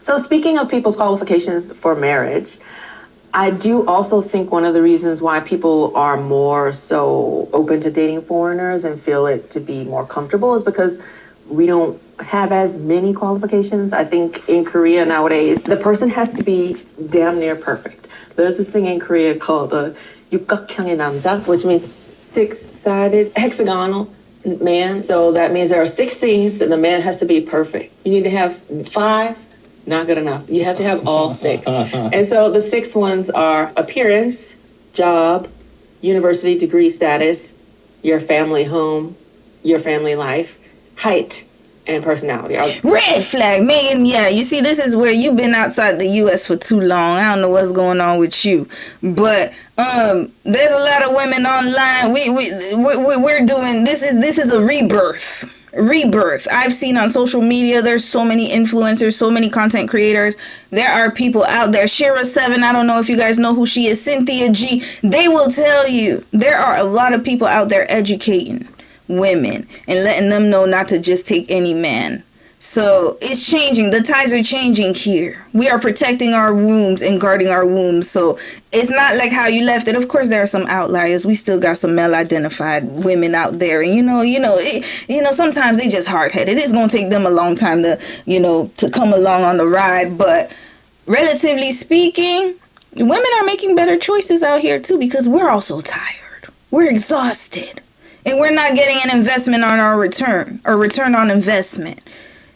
So speaking of people's qualifications for marriage, I do also think one of the reasons why people are more so open to dating foreigners and feel it to be more comfortable is because we don't have as many qualifications. I think in Korea nowadays, the person has to be damn near perfect. There's this thing in Korea called the 육각형의 남자, which means six-sided hexagonal man. So that means there are 6 things that the man has to be perfect. You need to have 5. Not good enough. You have to have all 6. And so the 6 ones are appearance, job, university degree status, your family home, your family life, height, and personality. Red flag, Megan. Yeah, you see, this is where you've been outside the U.S. for too long. I don't know what's going on with you, but there's a lot of women online. We're doing this is a rebirth. I've seen on social media, there's so many influencers, so many content creators. There are people out there. Shira7, I don't know if you guys know who she is. Cynthia G. They will tell you there are a lot of people out there educating women and letting them know not to just take any man. So it's changing. The tides are changing here. We are protecting our wombs and guarding our wombs. So it's not like how you left it. Of course, there are some outliers. We still got some male-identified women out there, and sometimes they just hard-headed. It's gonna take them a long time to come along on the ride. But relatively speaking, women are making better choices out here too, because we're also tired. We're exhausted, and we're not getting an investment on our return or return on investment.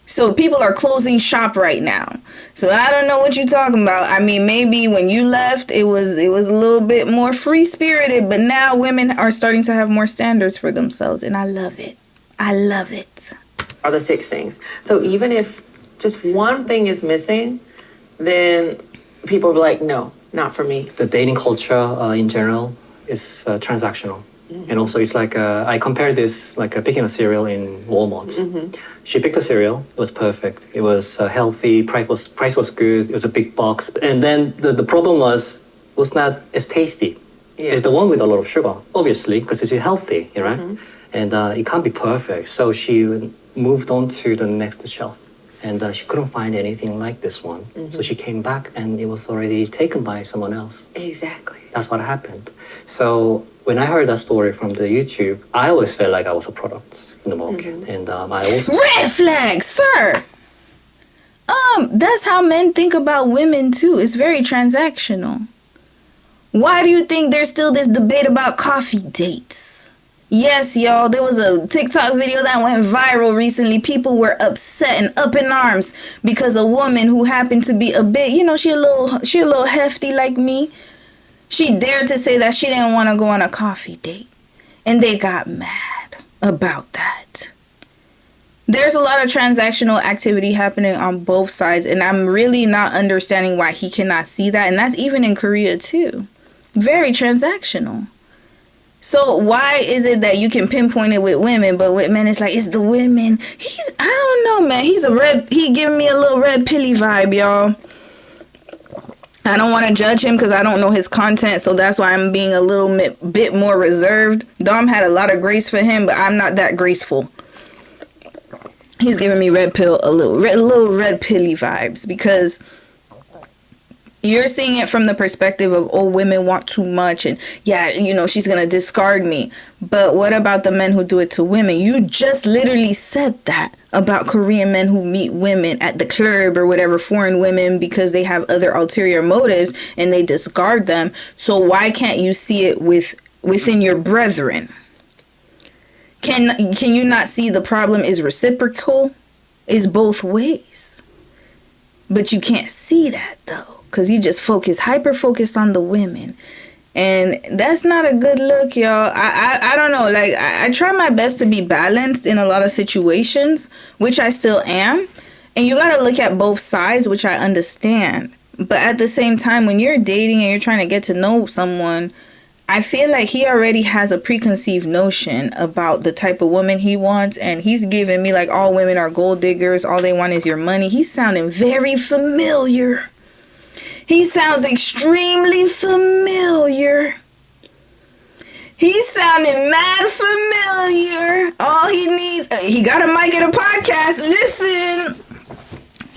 So people are closing shop right now. So I don't know what you're talking about. I mean, maybe when you left, it was a little bit more free-spirited, but now women are starting to have more standards for themselves, and I love it. I love it. Are the 6 things. So even if just one thing is missing, then people are like, no, not for me. The dating culture in general is transactional. And also it's like, I compare this like picking a cereal in Walmart. She picked a cereal, it was perfect. It was healthy, price was good, it was a big box. And then the problem was not as tasty. Yeah. It's the one with a lot of sugar, obviously, because it's healthy, right? And it can't be perfect. So she moved on to the next shelf. And she couldn't find anything like this one. So she came back and it was already taken by someone else. Exactly. That's what happened. So when I heard that story from the YouTube, I always felt like I was a product in the market. And I also... Red flag, sir! That's how men think about women too. It's very transactional. Why do you think there's still this debate about coffee dates? Yes, y'all, there was a TikTok video that went viral recently. People were upset and up in arms because a woman who happened to be a bit, she a little hefty like me. She dared to say that she didn't want to go on a coffee date. And they got mad about that. There's a lot of transactional activity happening on both sides, and I'm really not understanding why he cannot see that. And that's even in Korea too. Very transactional. So why is it that you can pinpoint it with women, but with men it's like it's the women? I don't know, man. He giving me a little red pilly vibe, y'all. I don't want to judge him because I don't know his content, so that's why I'm being a little bit more reserved. Dom had a lot of grace for him, but I'm not that graceful. He's giving me red little red pilly vibes because you're seeing it from the perspective of, oh, women want too much and yeah, she's going to discard me. But what about the men who do it to women? You just literally said that about Korean men who meet women at the club or whatever, foreign women, because they have other ulterior motives and they discard them. So why can't you see it within your brethren? Can you not see the problem is reciprocal? Is both ways. But you can't see that though. Because you just hyper-focused on the women. And that's not a good look, y'all. I don't know. Like, I try my best to be balanced in a lot of situations, which I still am. And you got to look at both sides, which I understand. But at the same time, when you're dating and you're trying to get to know someone, I feel like he already has a preconceived notion about the type of woman he wants. And he's giving me like all women are gold diggers. All they want is your money. He's sounding very familiar. He sounds extremely familiar. He's sounding mad familiar. All he needs, he got a mic and a podcast.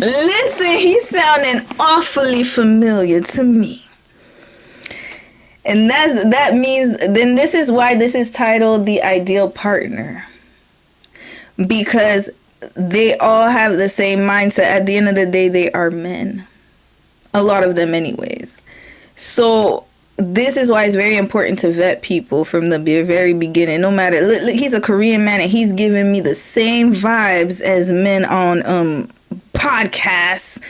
Listen, he's sounding awfully familiar to me. And that means, then this is why this is titled The Ideal Partner. Because they all have the same mindset. At the end of the day, they are men. A lot of them anyways. So this is why it's very important to vet people from the very beginning. No matter, look, he's a Korean man and he's giving me the same vibes as men on podcasts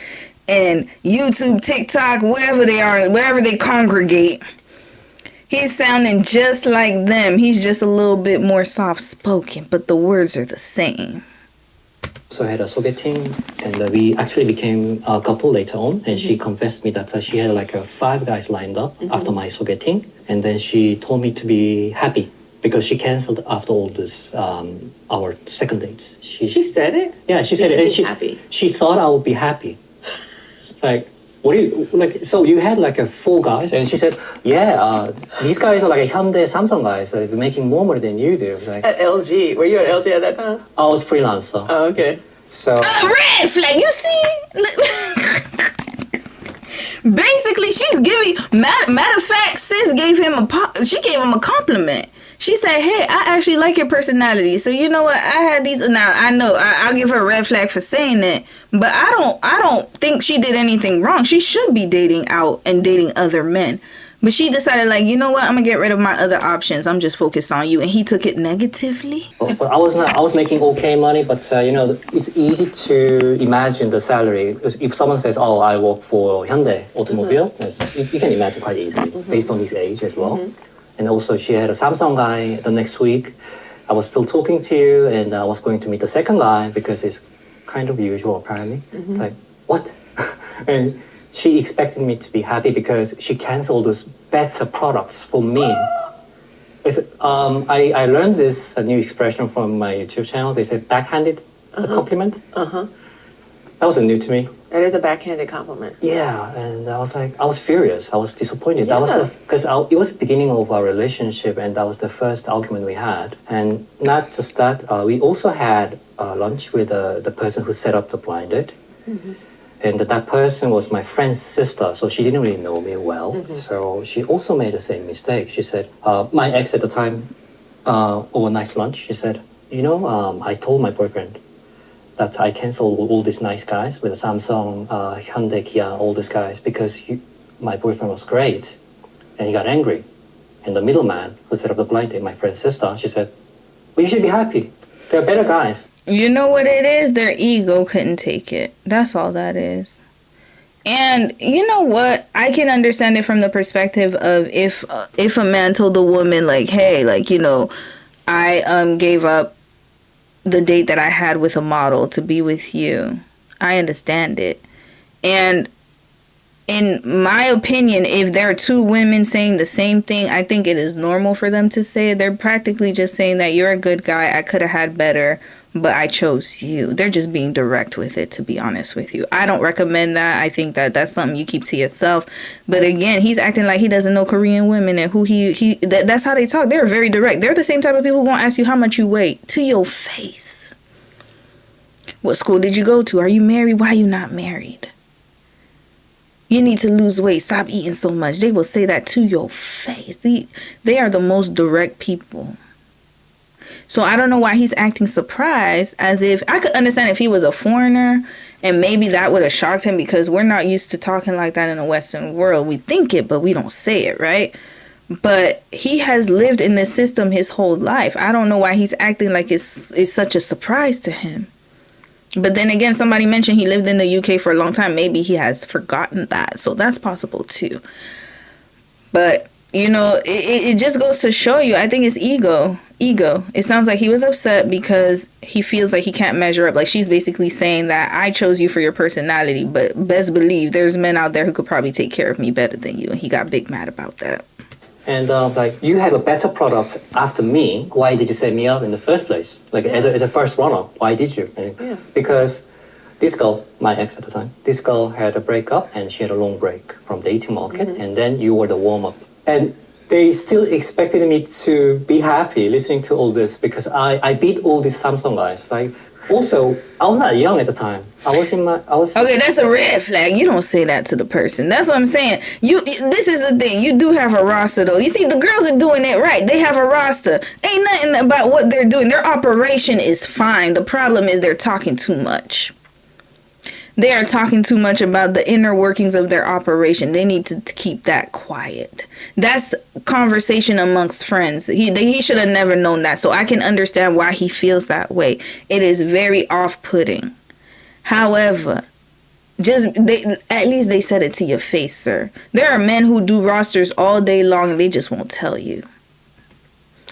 and YouTube, TikTok, wherever they are, wherever they congregate. He's sounding just like them. He's just a little bit more soft-spoken, but the words are the same. So I had a sogeting, and we actually became a couple later on. And she confessed me that she had like 5 guys lined up after my sogeting, and then she told me to be happy because she canceled after all this our second dates. She said it? Yeah, she said it. And happy. She thought I would be happy. It's like, what do you like? So you had like 4 guys, and she said, "Yeah, these guys are like Hyundai, Samsung guys. So it's making more money than you do." I was like, at LG, were you at LG at that time? I was freelancer. Oh, okay. So Red flag, you see? Basically, she's giving. Matter of fact, sis gave him she gave him a compliment. She said, "Hey, I actually like your personality. So you know what? I had these. Now I know I'll give her a red flag for saying that, but I don't think she did anything wrong. She should be dating out and dating other men." But she decided, like, you know what? I'm gonna get rid of my other options. I'm just focused on you. And he took it negatively. But I was making okay money, but you know, it's easy to imagine the salary. If someone says, "Oh, I work for Hyundai Automobile," you can imagine quite easily based on his age as well. And also, she had a Samsung guy the next week. I was still talking to you, and I was going to meet the second guy because it's kind of usual apparently. It's like, what? And she expected me to be happy because she canceled those better products for me. I learned this new expression from my YouTube channel. They said backhanded compliment. That was new to me. That is a backhanded compliment. Yeah, and I was like, I was furious. I was disappointed. That was Yeah. because it was the beginning of our relationship, and that was the first argument we had. And not just that, we also had lunch with the person who set up the blind date. And that person was my friend's sister, so she didn't really know me well. So she also made the same mistake. She said, my ex at the time, over nice lunch, she said, you know, I told my boyfriend that I canceled all these nice guys with Samsung, Hyundai, Kia, all these guys because my boyfriend was great, and he got angry. And the middleman who set up the blind date, my friend's sister, she said, well, you should be happy. They're better guys. You know what it is? Their ego couldn't take it. That's all that is. And you know what? I can understand it from the perspective of if a man told a woman, like, hey, like, you know, I gave up the date that I had with a model to be with you. I understand it. And in my opinion, if there are 2 women saying the same thing, I think it is normal for them to say it. They're practically just saying that you're a good guy. I could have had better, but I chose you. They're just being direct with it, to be honest with you. I don't recommend that. I think that that's something you keep to yourself. But again, he's acting like he doesn't know Korean women and who that's how they talk. They're very direct. They're the same type of people who gonna ask you how much you weigh to your face. What school did you go to? Are you married? Why are you not married? You need to lose weight. Stop eating so much. They will say that to your face. They are the most direct people. So I don't know why he's acting surprised, as if I could understand if he was a foreigner and maybe that would have shocked him because we're not used to talking like that in the Western world. We think it, but we don't say it, right? But he has lived in this system his whole life. I don't know why he's acting like it's such a surprise to him. But then again, somebody mentioned he lived in the UK for a long time. Maybe he has forgotten that. So that's possible too. But, you know, it just goes to show you, I think it's ego. It sounds like he was upset because he feels like he can't measure up. Like she's basically saying that I chose you for your personality, but best believe there's men out there who could probably take care of me better than you. And he got big mad about that. And like, you have a better product after me. Why did you set me up in the first place? Like as a first runner, why did you? And because this girl, my ex at the time, this girl had a breakup and she had a long break from dating market. And then you were the warm up. And they still expected me to be happy listening to all this because I beat all these Samsung guys. Like, Also, I was not young at the time. I was. Okay, that's a red flag. You don't say that to the person. That's what I'm saying. This is the thing. You do have a roster, though. You see, the girls are doing it right. They have a roster. Ain't nothing about what they're doing. Their operation is fine. The problem is they're talking too much. They are talking too much about the inner workings of their operation. They need to keep that quiet. That's conversation amongst friends. He should have never known that. So I can understand why he feels that way. It is very off-putting. However, at least they said it to your face, sir. There are men who do rosters all day long and they just won't tell you.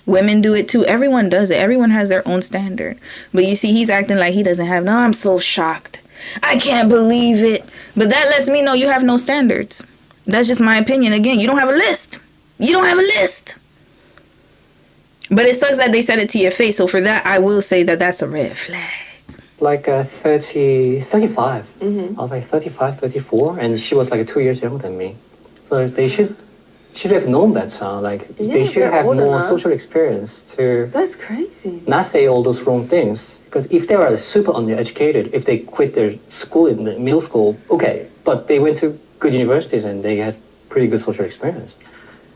Women do it too. Everyone does it. Everyone has their own standard. But you see, he's acting like he doesn't have. No, I'm so shocked. I can't believe it. But that lets me know you have no standards. That's just my opinion. Again, you don't have a list. You don't have a list. But it sucks that they said it to your face. So for that, I will say that that's a red flag. Like 35. Mm-hmm. I was like 35, 34, and she was like 2 years younger than me. So they should have known that. They should have more social experience to. That's crazy. Not say all those wrong things. Because if they are super undereducated, if they quit their school in the middle school, okay. But they went to good universities and they had pretty good social experience.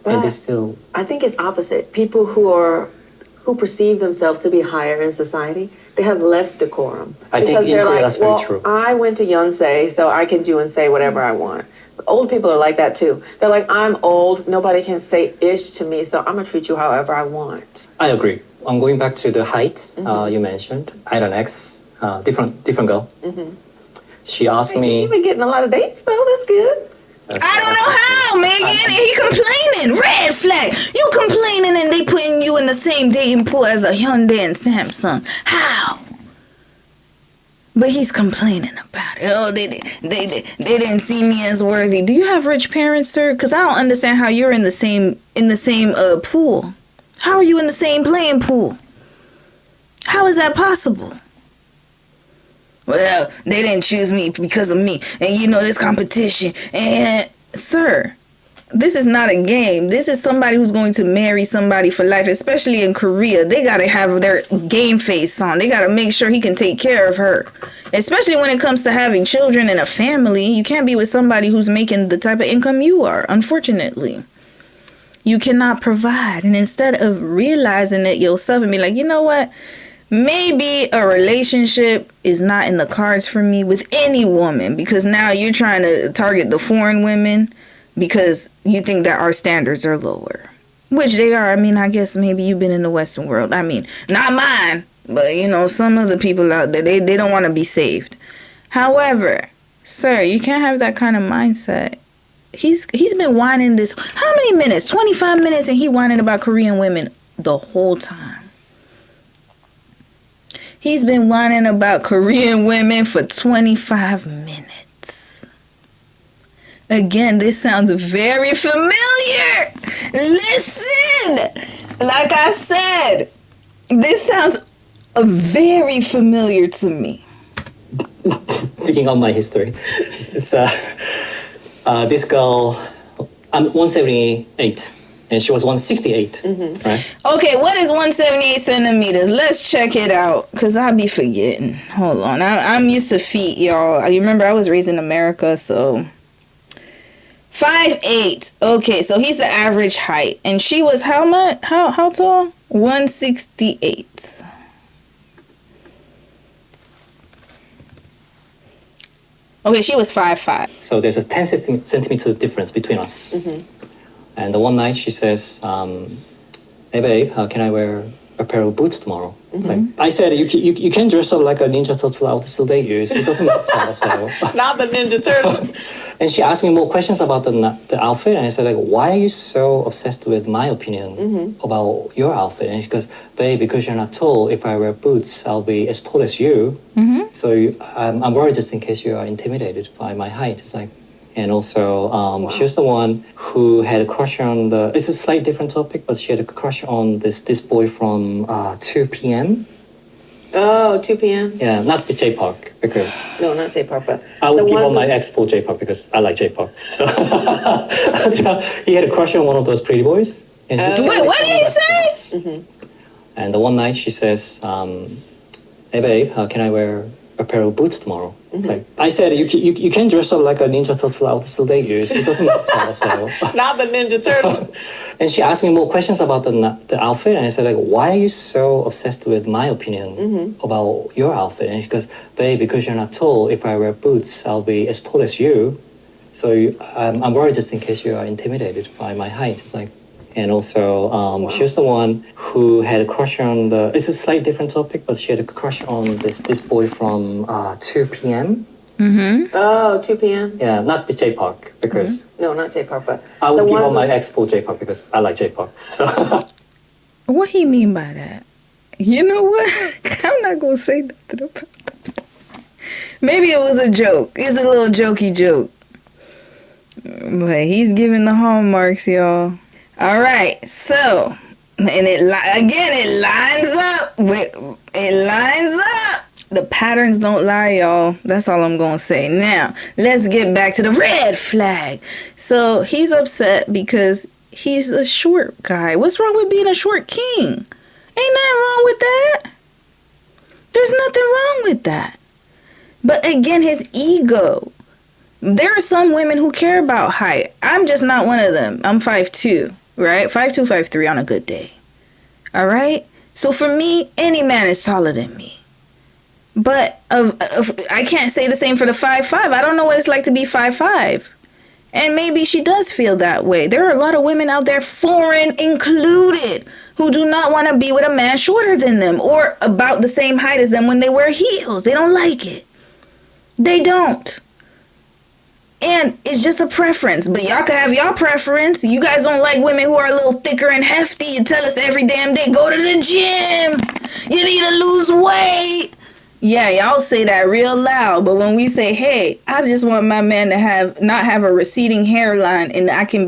But and they still. I think it's opposite. People who perceive themselves to be higher in society, they have less decorum. I think in Korea that's very true. I went to Yonsei, so I can do and say whatever I want. But old people are like that too. They're like, I'm old, nobody can say ish to me, so I'm gonna treat you however I want. I agree. I'm going back to the height you mentioned. I had an ex, different girl. Mm-hmm. She asked me. You've been getting a lot of dates though. That's good. I don't know how, Megan. And he complaining. Red flag. You complaining and they putting you in the same dating pool as a Hyundai and Samsung. How? But he's complaining about it. Oh, they didn't see me as worthy. Do you have rich parents, sir? Because I don't understand how you're in the same pool. How are you in the same playing pool? How is that possible? Well, they didn't choose me because of me. And you know, this competition. And, sir, this is not a game. This is somebody who's going to marry somebody for life, especially in Korea. They got to have their game face on. They got to make sure he can take care of her. Especially when it comes to having children and a family. You can't be with somebody who's making the type of income you are, unfortunately. You cannot provide. And instead of realizing it yourself and be like, you know what? Maybe a relationship is not in the cards for me with any woman, because now you're trying to target the foreign women because you think that our standards are lower, which they are. I mean, I guess maybe you've been in the Western world. I mean, not mine, but you know, some of the people out there, they don't want to be saved. However, sir, you can't have that kind of mindset. He's been whining this. How many minutes? 25 minutes, and he whining about Korean women the whole time. He's been whining about Korean women for 25 minutes. Again, this sounds very familiar. Listen, like I said, this sounds very familiar to me. Thinking on my history, it's this girl. I'm 178. And she was 168, right? Okay, what is 178 centimeters? Let's check it out, because I'll be forgetting. Hold on. I'm used to feet, y'all. You remember I was raised in America, so... 5'8". Okay, so he's the average height. And she was how much? How tall? 168. Okay, she was 5'5". So there's a 10 centimeter difference between us. Mm-hmm. And the one night she says, hey babe, can I wear a pair of boots tomorrow? Mm-hmm. Like, I said, you can dress up like a Ninja Turtle, I would still date you. It doesn't matter. So. Not the Ninja Turtles. And she asked me more questions about the outfit. And I said, like, why are you so obsessed with my opinion about your outfit? And she goes, babe, because you're not tall, if I wear boots, I'll be as tall as you. Mm-hmm. So I'm worried just in case you are intimidated by my height. It's like, and also, wow. She was the one who had a crush on it's a slightly different topic, but she had a crush on this boy from 2 p.m. Oh, 2 p.m.? Yeah, not the J-Park, because... No, not J-Park, but... I would give on my ex for J-Park, because I like J-Park. So, so he had a crush on one of those pretty boys. And wait, what did he say? Mm-hmm. And the one night she says, hey hey babe, can I wear a pair of boots tomorrow? Like I said, you can dress up like a Ninja Turtle. I'll still date you. It doesn't matter. So. Not the Ninja Turtles. And she asked me more questions about the outfit, and I said like, why are you so obsessed with my opinion about your outfit? And she goes, babe, because you're not tall. If I wear boots, I'll be as tall as you. So I'm worried just in case you are intimidated by my height. It's like, and also she's the one who had a crush on it's a slightly different topic, but she had a crush on this boy from 2 p.m. Oh, 2 p.m. Yeah, not the J-pop because No, not J-pop, but I would the give one up my who's- ex for J-pop because I like J-pop. So What he mean by that? You know what? I'm not gonna say nothing about that. Maybe it was a joke. It's a little jokey joke. But he's giving the hallmarks, y'all. All right, so, and it lines up. It lines up. The patterns don't lie, y'all. That's all I'm going to say. Now, let's get back to the red flag. So, he's upset because he's a short guy. What's wrong with being a short king? Ain't nothing wrong with that. There's nothing wrong with that. But again, his ego. There are some women who care about height. I'm just not one of them. I'm 5'2", right? 5'2", 5'3" on a good day. All right? So for me, any man is taller than me. But I can't say the same for the 5'5". I don't know what it's like to be 5'5". And maybe she does feel that way. There are a lot of women out there, foreign included, who do not want to be with a man shorter than them or about the same height as them when they wear heels. They don't like it. They don't. And it's just a preference. But y'all can have y'all preference. You guys don't like women who are a little thicker and hefty. You tell us every damn day, go to the gym. You need to lose weight. Yeah, y'all say that real loud. But when we say, hey, I just want my man to not have a receding hairline and I can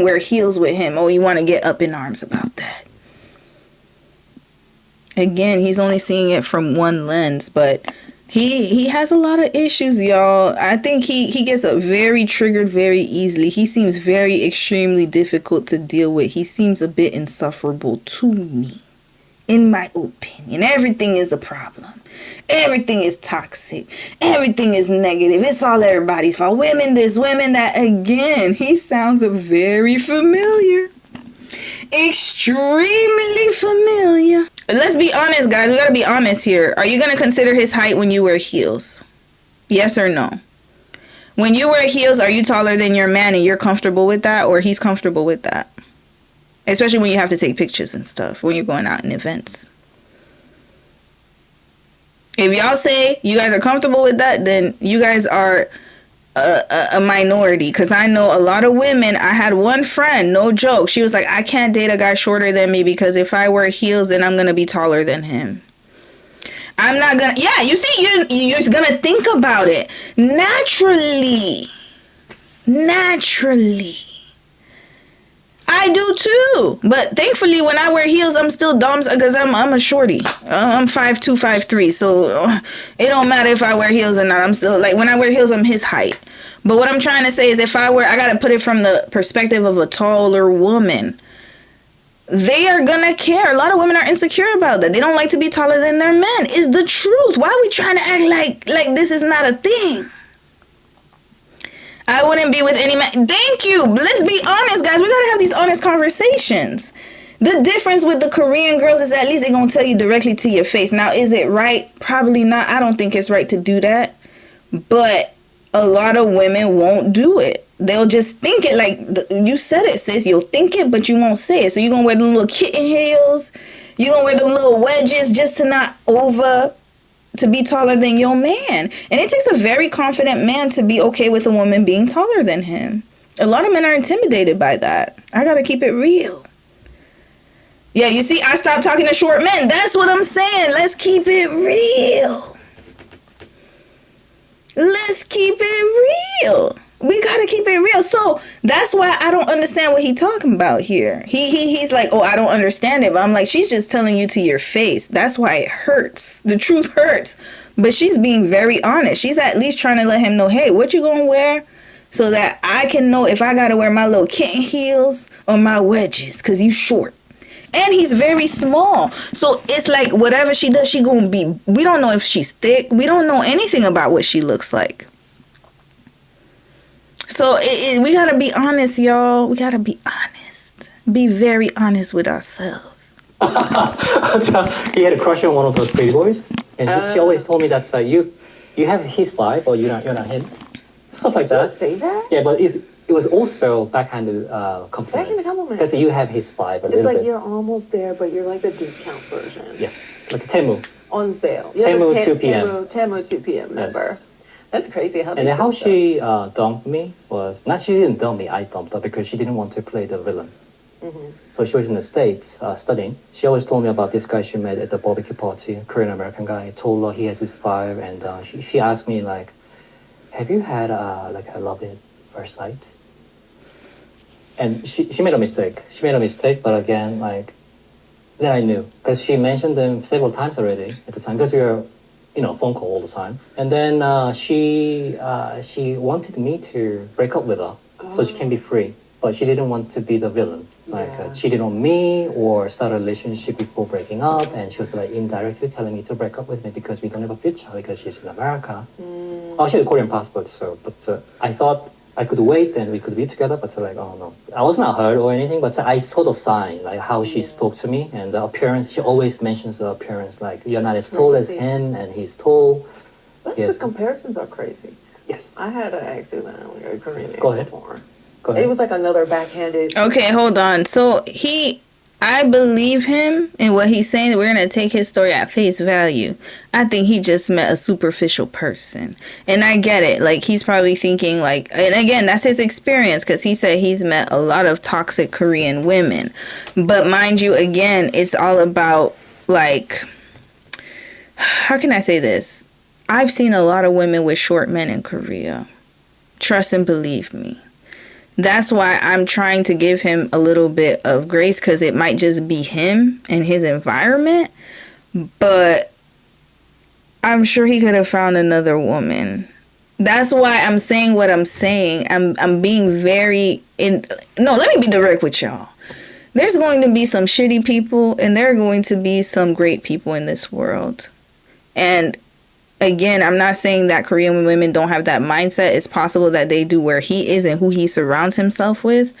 wear heels with him. Oh, you want to get up in arms about that. Again, he's only seeing it from one lens, but he has a lot of issues, y'all. I think he gets very triggered very easily. He seems very extremely difficult to deal with. He seems a bit insufferable to me, in my opinion. Everything is a problem. Everything is toxic. Everything is negative. It's all everybody's fault. Women this, women that. Again, he sounds very familiar. Extremely familiar. Let's be honest, guys. We gotta be honest here. Are you gonna consider his height when you wear heels? Yes or no? When you wear heels, are you taller than your man and you're comfortable with that, or he's comfortable with that? Especially when you have to take pictures and stuff, when you're going out in events. If y'all say you guys are comfortable with that, then you guys are a minority, because I know a lot of women. I had one friend, no joke, she was like, I can't date a guy shorter than me because if I wear heels, then I'm gonna be taller than him. I'm not gonna. Yeah, you see, you're gonna think about it naturally. I do too, but thankfully when I wear heels, I'm still dumb because I'm a shorty. I'm 5'2", 5'3", so it don't matter if I wear heels or not. I'm still, like, when I wear heels, I'm his height. But what I'm trying to say is, I gotta put it from the perspective of a taller woman. They are gonna care. A lot of women are insecure about that. They don't like to be taller than their men. It's the truth. Why are we trying to act like this is not a thing? I wouldn't be with any man. Thank you. Let's be honest, guys. We gotta have these honest conversations. The difference with the Korean girls is at least they're gonna tell you directly to your face. Now, is it right? Probably not. I don't think it's right to do that. But a lot of women won't do it. They'll just think it, like you said it, sis. You'll think it, but you won't say it. So you're gonna wear the little kitten heels. You're gonna wear them little wedges just to be taller than your man. And it takes a very confident man to be okay with a woman being taller than him. A lot of men are intimidated by that. I gotta keep it real. Yeah, you see, I stopped talking to short men. That's what I'm saying. Let's keep it real. Let's keep it real. We gotta keep it real. So that's why I don't understand what he's talking about here. He's like, oh, I don't understand it. But I'm like, she's just telling you to your face. That's why it hurts. The truth hurts. But she's being very honest. She's at least trying to let him know, hey, what you gonna wear? So that I can know if I gotta wear my little kitten heels or my wedges, because you short. And he's very small. So it's like whatever she does, she gonna be. We don't know if she's thick. We don't know anything about what she looks like. So we gotta be honest, y'all. We gotta be honest. Be very honest with ourselves. So he had a crush on one of those pretty boys, and she always told me that you have his vibe, or you're not him. Stuff like that. Say that? Yeah, but it was also backhanded compliments. Backhanded compliment. Because you have his vibe a It's little like bit. you're almost there, but you're like the discount version. Yes, like a Temu. On sale. Temu 2 p.m. Temu 2 p.m. member. Yes. That's crazy how they And then do how stuff. she dumped me was, not she didn't dump me, I dumped her because she didn't want to play the villain. So she was in the States studying. She always told me about this guy she met at the barbecue party, a Korean American guy. Told her he has this vibe, and she asked me like, have you had like a love at first sight? And she made a mistake. She made a mistake, but again, like, then I knew because she mentioned them several times already at the time because we were, phone call all the time. And then she wanted me to break up with her so she can be free, but she didn't want to be the villain, like Yeah. cheating on me or start a relationship before breaking up. And she was like indirectly telling me to break up with me because we don't have a future because she's in America. Oh, she had a Korean passport, so but I thought I could wait and we could be together, but like, oh no. I was not hurt or anything, but I saw the sign, like how she spoke to me and the appearance. She always mentions the appearance, like you're not as tall as him and he's tall. That's Yes. the comparisons are crazy. Yes. I had an ex who a Korean ex Go ahead. before. Go ahead. It was like another backhanded. Okay, hold on. So I believe him in what he's saying. We're going to take his story at face value. I think he just met a superficial person. And I get it. Like, he's probably thinking, like, and again, that's his experience because he said he's met a lot of toxic Korean women. But mind you, again, it's all about, like, how can I say this? I've seen a lot of women with short men in Korea. Trust and believe me. That's why I'm trying to give him a little bit of grace because it might just be him and his environment. But I'm sure he could have found another woman. That's why I'm saying what I'm saying. I'm being very no, let me be direct with y'all. There's going to be some shitty people and there are going to be some great people in this world. And again, I'm not saying that Korean women don't have that mindset. It's possible that they do where he is and who he surrounds himself with.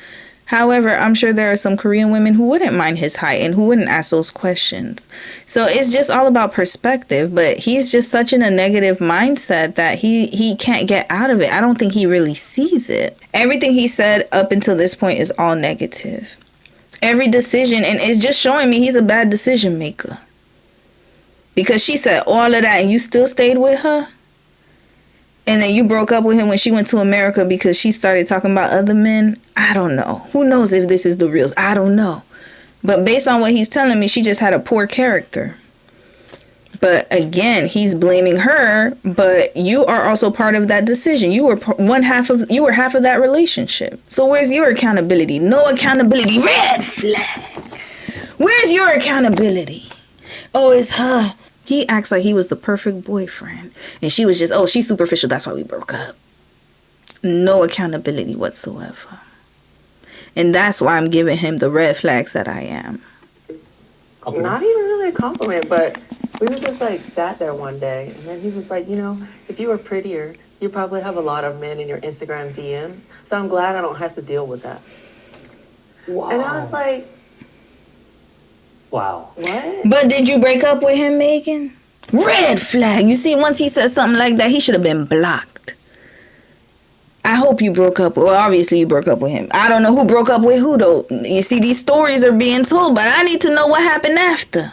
However, I'm sure there are some Korean women who wouldn't mind his height and who wouldn't ask those questions. So it's just all about perspective. But he's just such in a negative mindset that he can't get out of it. I don't think he really sees it. Everything he said up until this point is all negative. Every decision, and it's just showing me he's a bad decision maker. Because she said all of that and you still stayed with her? And then you broke up with him when she went to America because she started talking about other men? I don't know. Who knows if this is the real? I don't know. But based on what he's telling me, she just had a poor character. But again, he's blaming her, but you are also part of that decision. You were half of that relationship. So where's your accountability? No accountability. Red flag. Where's your accountability? Oh, it's her. He acts like he was the perfect boyfriend. And she was just, oh, she's superficial. That's why we broke up. No accountability whatsoever. And that's why I'm giving him the red flags that I am. Compliment? Not even really a compliment, but we were just like sat there one day and then he was like, if you were prettier, you probably have a lot of men in your Instagram DMs. So I'm glad I don't have to deal with that. Wow. And I was like, Wow. what? But did you break up with him, Megan? Red flag. You see, once he said something like that, he should have been blocked. I hope you broke up. Well, obviously you broke up with him. I don't know who broke up with who, though. You see, these stories are being told, but I need to know what happened after.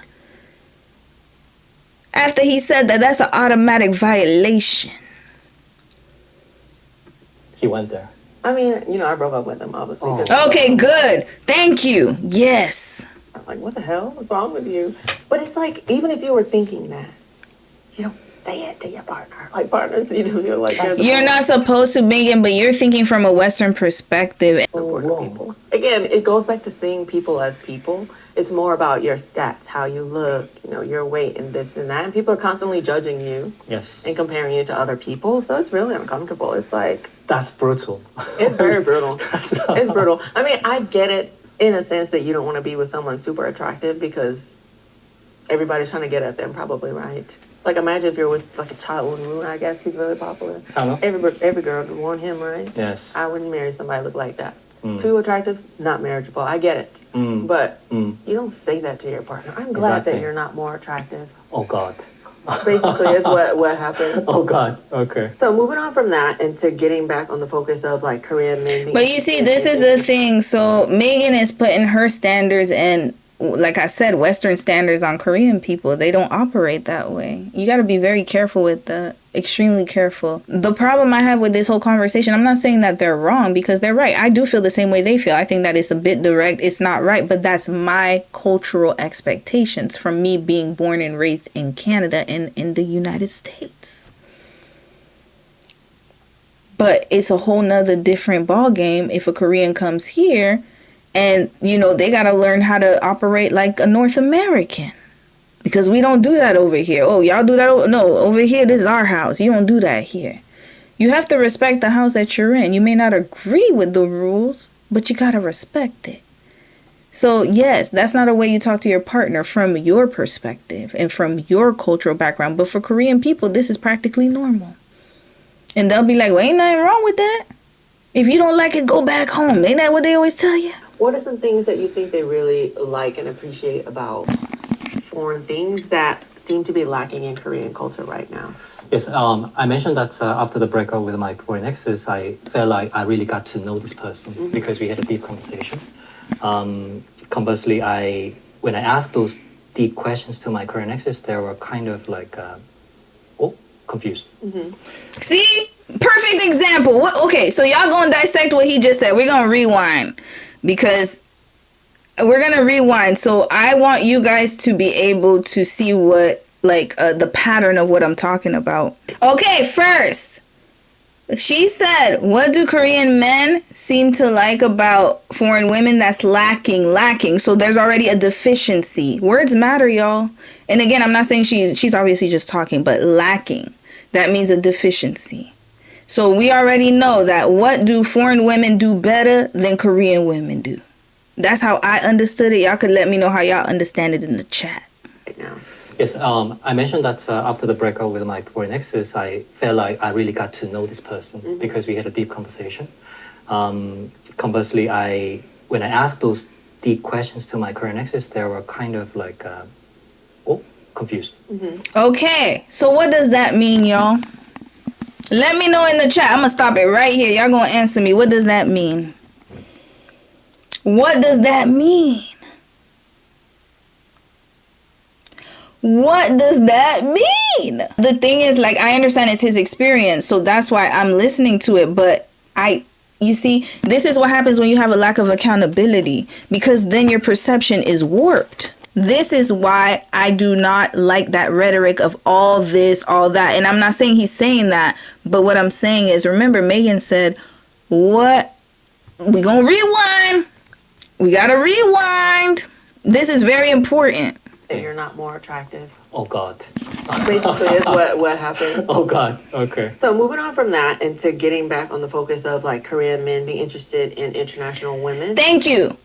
After he said that, that's an automatic violation. He went there. I mean, I broke up with him, obviously. Oh. 'cause- Okay, good. Thank you. Yes. I'm like, what the hell? What's wrong with you? But it's like, even if you were thinking that, you don't say it to your partner. Like partners, you're like, You're not supposed to, Megan, but you're thinking from a Western perspective. important wrong. people. Again, it goes back to seeing people as people. It's more about your stats, how you look, your weight and this and that. And people are constantly judging you Yes. and comparing you to other people. So it's really uncomfortable. It's like, That's brutal. it's very brutal. It's brutal. I mean, I get it in a sense that you don't want to be with someone super attractive because everybody's trying to get at them, probably, right? Like, imagine if you're with like a child in Moon, I guess he's really popular. Hello? Every girl would want him, right? Yes. I wouldn't marry somebody who looked like that. Too attractive, not marriageable. I get it. But you don't say that to your partner. I'm glad that Exactly. you're not more attractive. Oh God. Basically, is what happened. Oh God. Okay. So moving on from that into getting back on the focus of like Korean men. being But you see, this is the thing. So Megan is putting her standards and, like I said, Western standards on Korean people. They don't operate that way. You got to be very careful with that. Extremely careful. The problem I have with this whole conversation, I'm not saying that they're wrong because they're right. I do feel the same way they feel. I think that it's a bit direct. It's not right, but that's my cultural expectations from me being born and raised in Canada and in the United States. But it's a whole nother different ball game if a Korean comes here and, you know, they got to learn how to operate like a North American. Because we don't do that over here. Oh, y'all do that? No, over here, this is our house. You don't do that here. You have to respect the house that you're in. You may not agree with the rules, but you got to respect it. So, yes, that's not a way you talk to your partner from your perspective and from your cultural background. But for Korean people, this is practically normal. And they'll be like, well, ain't nothing wrong with that. If you don't like it, go back home. Ain't that what they always tell you? What are some things that you think they really like and appreciate about foreign things that seem to be lacking in Korean culture right now? Yes. I mentioned that after the breakup with my foreign exes, I felt like I really got to know this person because we had a deep conversation. Conversely, when I asked those deep questions to my current exes, they were kind of like, confused. See? Perfect example. Okay, so y'all gonna dissect what he just said. We're gonna rewind because we're gonna rewind. So I want you guys to be able to see what, like, the pattern of what I'm talking about. Okay, first, she said, what do Korean men seem to like about foreign women that's lacking? So there's already a deficiency. Words matter, y'all. And again, I'm not saying she's obviously just talking, but lacking. That means a deficiency. So we already know that what do foreign women do better than Korean women do? That's how I understood it. Y'all could let me know how y'all understand it in the chat. Right now. Yes, I mentioned that after the breakup with my foreign exes, I felt like I really got to know this person because we had a deep conversation. Conversely, when I asked those deep questions to my current exes, they were kind of like, confused. Okay, so what does that mean, y'all? Let me know in the chat. I'm going to stop it right here. Y'all going to answer me. What does that mean? What does that mean? What does that mean? The thing is, like, I understand it's his experience, so that's why I'm listening to it. But you see, this is what happens when you have a lack of accountability, because then your perception is warped. This is why I do not like that rhetoric of all this, all that. And I'm not saying he's saying that, but what I'm saying is, remember, Megan said, what? We gonna rewind. We gotta rewind. This is very important. That you're not more attractive. Oh God. Basically, is what happened. Oh God. Okay. So moving on from that into getting back on the focus of like Korean men being interested in international women. Thank you.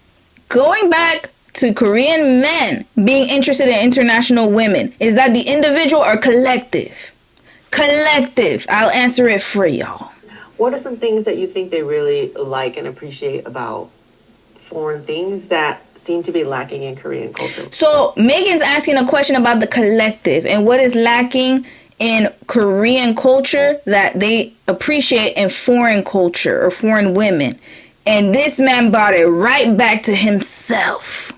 Going back to Korean men being interested in international women, is that the individual or collective? Collective. I'll answer it for y'all. What are some things that you think they really like and appreciate about foreign things that seem to be lacking in Korean culture? So Megan's asking a question about the collective and what is lacking in Korean culture that they appreciate in foreign culture or foreign women. And this man brought it right back to himself.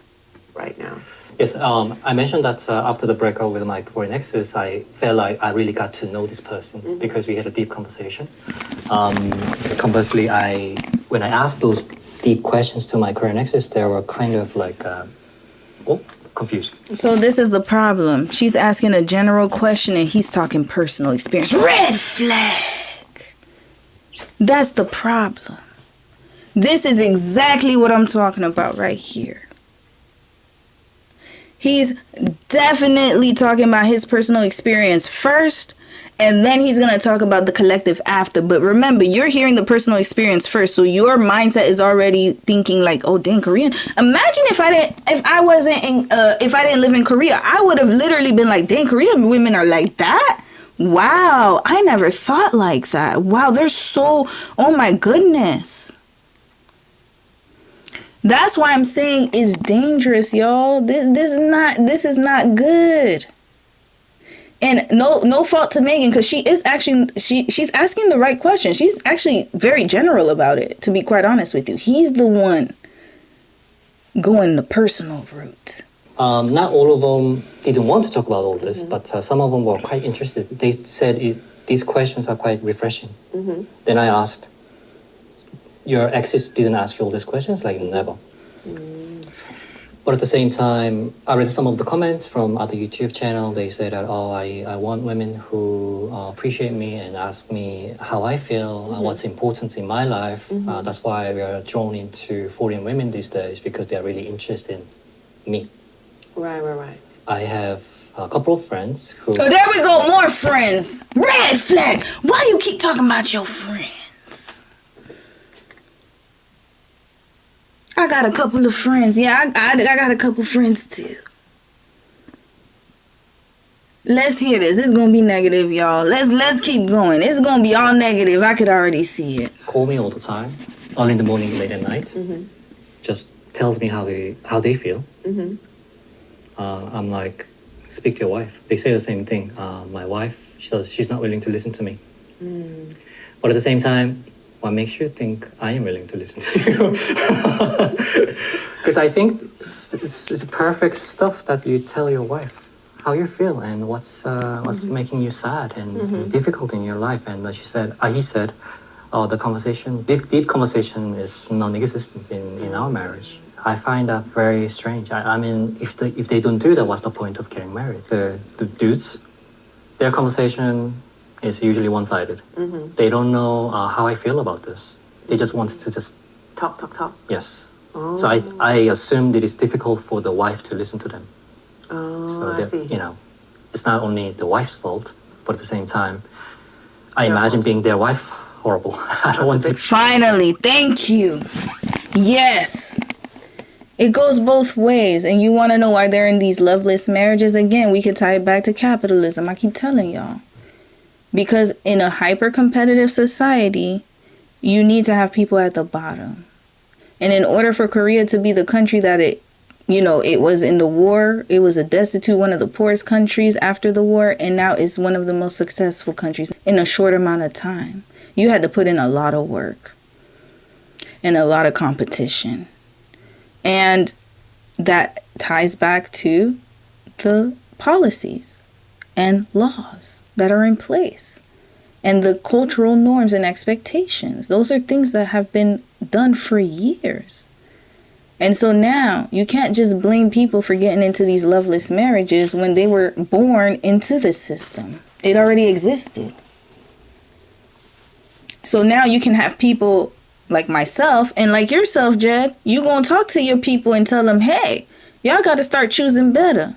Right now. Yes, I mentioned that after the breakup with my foreign exes, I felt like I really got to know this person because we had a deep conversation. Conversely, when I asked those deep questions to my current exes, they were kind of like, confused. So this is the problem. She's asking a general question and he's talking personal experience. Red flag. That's the problem. This is exactly what I'm talking about right here. He's definitely talking about his personal experience first, and then he's going to talk about the collective after. But remember, you're hearing the personal experience first, so your mindset is already thinking like, oh dang, Korean. Imagine if I didn't live in Korea, I would have literally been like, dang, Korean women are like that. Wow, I never thought like that. Wow, they're so, oh my goodness. That's why I'm saying it's dangerous, y'all. This is not good. And no fault to Megan, because she is actually she's asking the right question. She's actually very general about it, to be quite honest with you. He's the one going the personal route. Not all of them didn't want to talk about all this, but some of them were quite interested. They said these questions are quite refreshing. Then I asked, your exes didn't ask you all these questions? Like, never. But at the same time, I read some of the comments from other YouTube channel. They say that, oh, I want women who appreciate me and ask me how I feel, what's important in my life. That's why we are drawn into foreign women these days, because they're really interested in me. Right. I have a couple of friends who... Oh, there we go, more friends. Red flag. Why do you keep talking about your friends? I got a couple of friends. Yeah, I got a couple friends too. Let's hear this. This is gonna be negative, y'all. Let's keep going. It's gonna be all negative. I could already see it. Call me all the time, early in the morning, late at night. Just tells me how they feel. I'm like, speak to your wife. They say the same thing. My wife, she's not willing to listen to me. But at the same time, what makes you think I am willing to listen to you? Because I think it's perfect stuff that you tell your wife how you feel and what's making you sad and difficult in your life. And he said, oh, the conversation, deep conversation is non-existent in our marriage. I find that very strange. I mean, if they don't do that, what's the point of getting married? The dudes, their conversation is usually one-sided. They don't know how I feel about this. They just want to just talk. Yes. Oh. So I assume that it's difficult for the wife to listen to them. Oh, so I see. You know, it's not only the wife's fault, but at the same time, I imagine being their wife horrible. I don't want to. Finally, thank you. Yes. It goes both ways. And you want to know why they're in these loveless marriages? Again, we could tie it back to capitalism. I keep telling y'all. Because in a hyper-competitive society, you need to have people at the bottom. And in order for Korea to be the country that it was in the war, it was a destitute, one of the poorest countries after the war, and now it's one of the most successful countries in a short amount of time. You had to put in a lot of work and a lot of competition. And that ties back to the policies and laws that are in place and the cultural norms and expectations. Those are things that have been done for years. And so now you can't just blame people for getting into these loveless marriages when they were born into the system. It already existed. So now you can have people like myself and like yourself, Jed. You gonna talk to your people and tell them, hey, y'all got to start choosing better.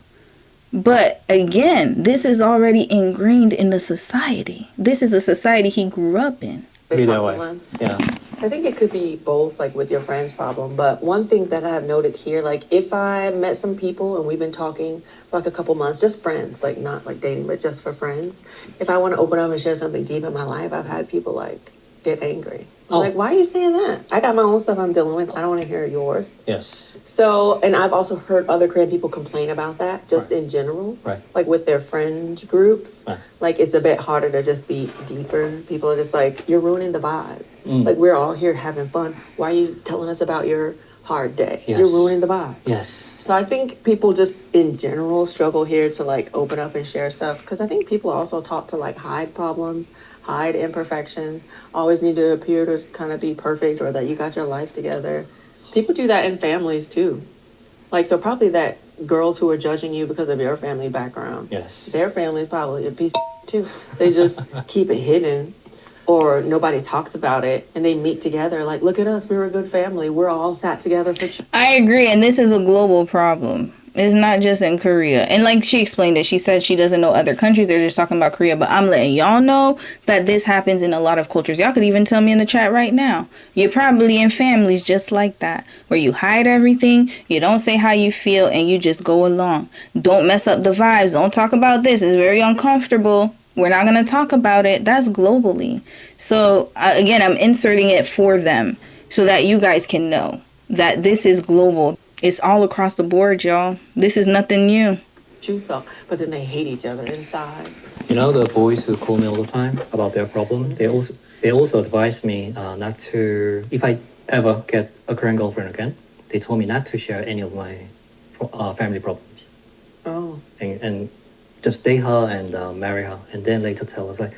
But again, this is already ingrained in the society. This is a society he grew up in. Be that way. Yeah. I think it could be both, like with your friend's problem. But one thing that I have noted here, like if I met some people and we've been talking for like a couple months, just friends, like not like dating, but just for friends. If I want to open up and share something deep in my life, I've had people like get angry. I'm like, why are you saying that? I got my own stuff I'm dealing with. I don't want to hear yours. Yes. So, and I've also heard other Korean people complain about that, just in general. Right. Like with their friend groups. Right. Like it's a bit harder to just be deeper. People are just like, you're ruining the vibe. Like we're all here having fun. Why are you telling us about your hard day? Yes. You're ruining the vibe. Yes. So I think people just in general struggle here to like open up and share stuff. Because I think people are also taught to like hide problems, hide imperfections, always need to appear to kind of be perfect or that you got your life together. People do that in families too. Like, so probably that girls who are judging you because of your family background, Yes. their family is probably a piece of too. They just keep it hidden or nobody talks about it and they meet together like, look at us, we're a good family. We're all sat together for I agree, and this is a global problem. It's not just in Korea. And like she explained it, she said she doesn't know other countries. They're just talking about Korea. But I'm letting y'all know that this happens in a lot of cultures. Y'all could even tell me in the chat right now. You're probably in families just like that, where you hide everything, you don't say how you feel, and you just go along. Don't mess up the vibes. Don't talk about this. It's very uncomfortable. We're not going to talk about it. That's globally. So again, I'm inserting it for them so that you guys can know that this is global. It's all across the board, y'all. This is nothing new. Choose talk, but then they hate each other inside. You know, the boys who call me all the time about their problem, they also advised me not to, if I ever get a Korean girlfriend again, they told me not to share any of my family problems. Oh. And just date her and marry her, and then later tell us like,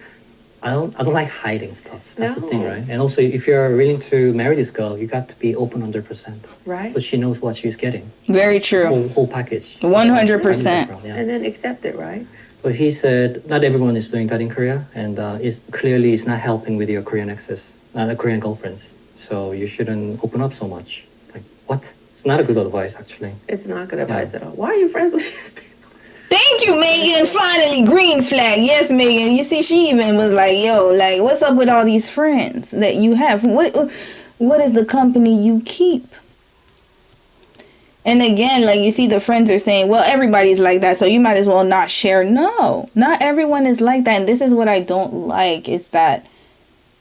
I don't like hiding stuff. That's the thing, No. right? And also, if you're willing to marry this girl, you got to be open 100%. Right. So she knows what she's getting. Very true. Whole package. 100%. Yeah. And then accept it, right? But he said not everyone is doing that in Korea, and it's not helping with your Korean exes, not Korean girlfriends. So you shouldn't open up so much. Like what? It's not a good advice, actually. It's not good advice at all. Why are you friends with these people? Thank you, Megan. Finally, green flag. Yes, Megan. You see, she even was like, yo, like, what's up with all these friends that you have? What is the company you keep? And again, like you see, the friends are saying, well, everybody's like that, so you might as well not share. No, not everyone is like that. And this is what I don't like, is that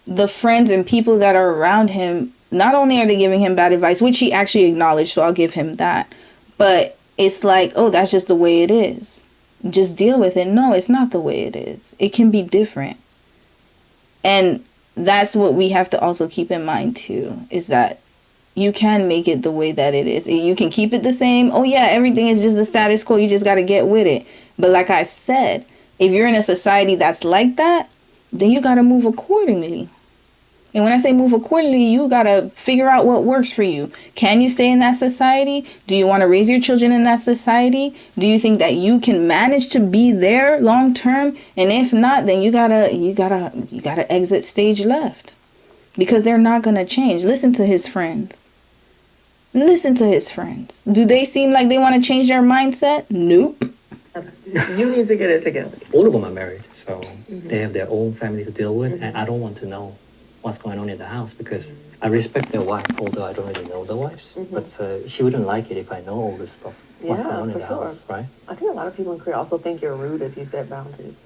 the friends and people that are around him, not only are they giving him bad advice, which he actually acknowledged, so I'll give him that, but it's like, oh, that's just the way it is. Just deal with it. No, it's not the way it is. It can be different. And that's what we have to also keep in mind too, is that you can make it the way that it is. You can keep it the same. Oh yeah, everything is just the status quo. You just got to get with it. But like I said, if you're in a society that's like that, then you got to move accordingly. And when I say move accordingly, you got to figure out what works for you. Can you stay in that society? Do you want to raise your children in that society? Do you think that you can manage to be there long term? And if not, then you gotta exit stage left, because they're not going to change. Listen to his friends. Listen to his friends. Do they seem like they want to change their mindset? Nope. You need to get it together. All of them are married, so they have their own family to deal with, and I don't want to know what's going on in the house, because I respect their wife, although I don't really know the wives. But she wouldn't like it if I know all this stuff. What's going on in the house, right? I think a lot of people in Korea also think you're rude if you set boundaries.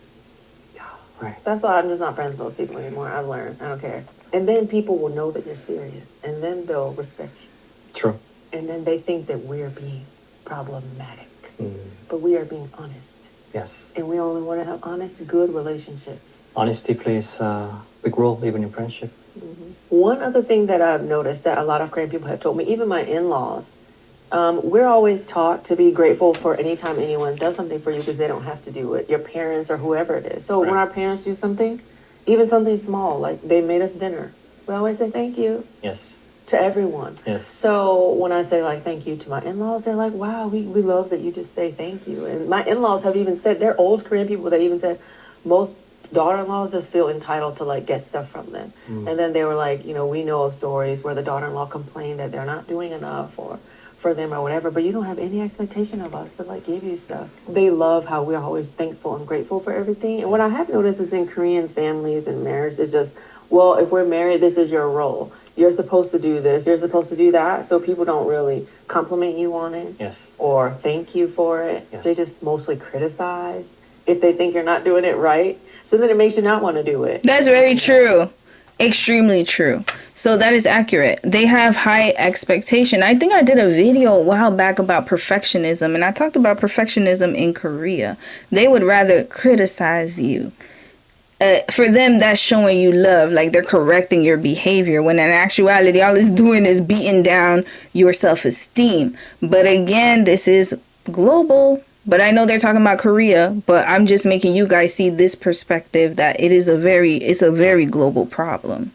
Yeah, right. That's why I'm just not friends with those people anymore. I've learned. I don't care. And then people will know that you're serious, and then they'll respect you. True. And then they think that we're being problematic. But we are being honest. Yes. And we only want to have honest, good relationships. Honesty plays a big role, even in friendship. One other thing that I've noticed that a lot of Korean people have told me, even my in-laws, we're always taught to be grateful for any time anyone does something for you, because they don't have to do it. Your parents or whoever it is. So when our parents do something, even something small, like they made us dinner, we always say thank you. Yes. To everyone. Yes. So when I say like thank you to my in-laws, they're like, wow, we love that you just say thank you. And my in-laws have even said, they're old Korean people, they even said most daughter-in-laws just feel entitled to like get stuff from them. And then they were like, you know, we know of stories where the daughter-in-law complained that they're not doing enough for them or whatever, but you don't have any expectation of us to like give you stuff. They love how we're always thankful and grateful for everything. And what I have noticed is in Korean families and marriage, it's just, well, if we're married, this is your role. You're supposed to do this, you're supposed to do that. So people don't really compliment you on it. Yes. Or thank you for it. Yes. They just mostly criticize if they think you're not doing it right. So then it makes you not want to do it. That's very true. Extremely true. So that is accurate. They have high expectation. I think I did a video a while back about perfectionism, and I talked about perfectionism in Korea. They would rather criticize you. For them, that's showing you love, like they're correcting your behavior, when in actuality, all it's doing is beating down your self-esteem. But again, this is global. But I know they're talking about Korea, but I'm just making you guys see this perspective that it's a very global problem.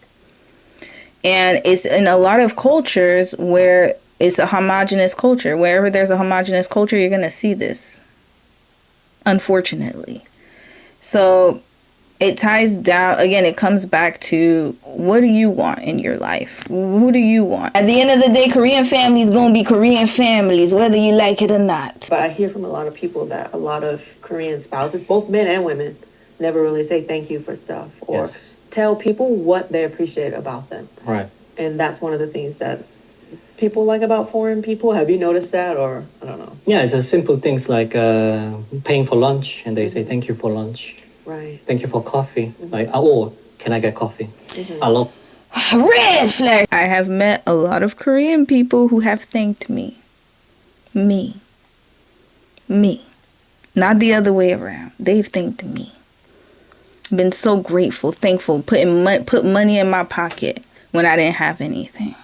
And it's in a lot of cultures where it's a homogenous culture. Wherever there's a homogenous culture, you're going to see this, unfortunately. So it ties down, again, it comes back to, what do you want in your life? Who do you want? At the end of the day, Korean families gonna be Korean families, whether you like it or not. But I hear from a lot of people that a lot of Korean spouses, both men and women, never really say thank you for stuff or Yes. tell people what they appreciate about them. Right. And that's one of the things that people like about foreign people. Have you noticed that? Or I don't know. Yeah, it's a simple things like paying for lunch, and they say thank you for lunch, Right. thank you for coffee. Like, oh, can I get coffee? I love. Red flag. I have met a lot of Korean people who have thanked me. Me. Not the other way around. They've thanked me. Been so grateful, thankful, put money in my pocket when I didn't have anything.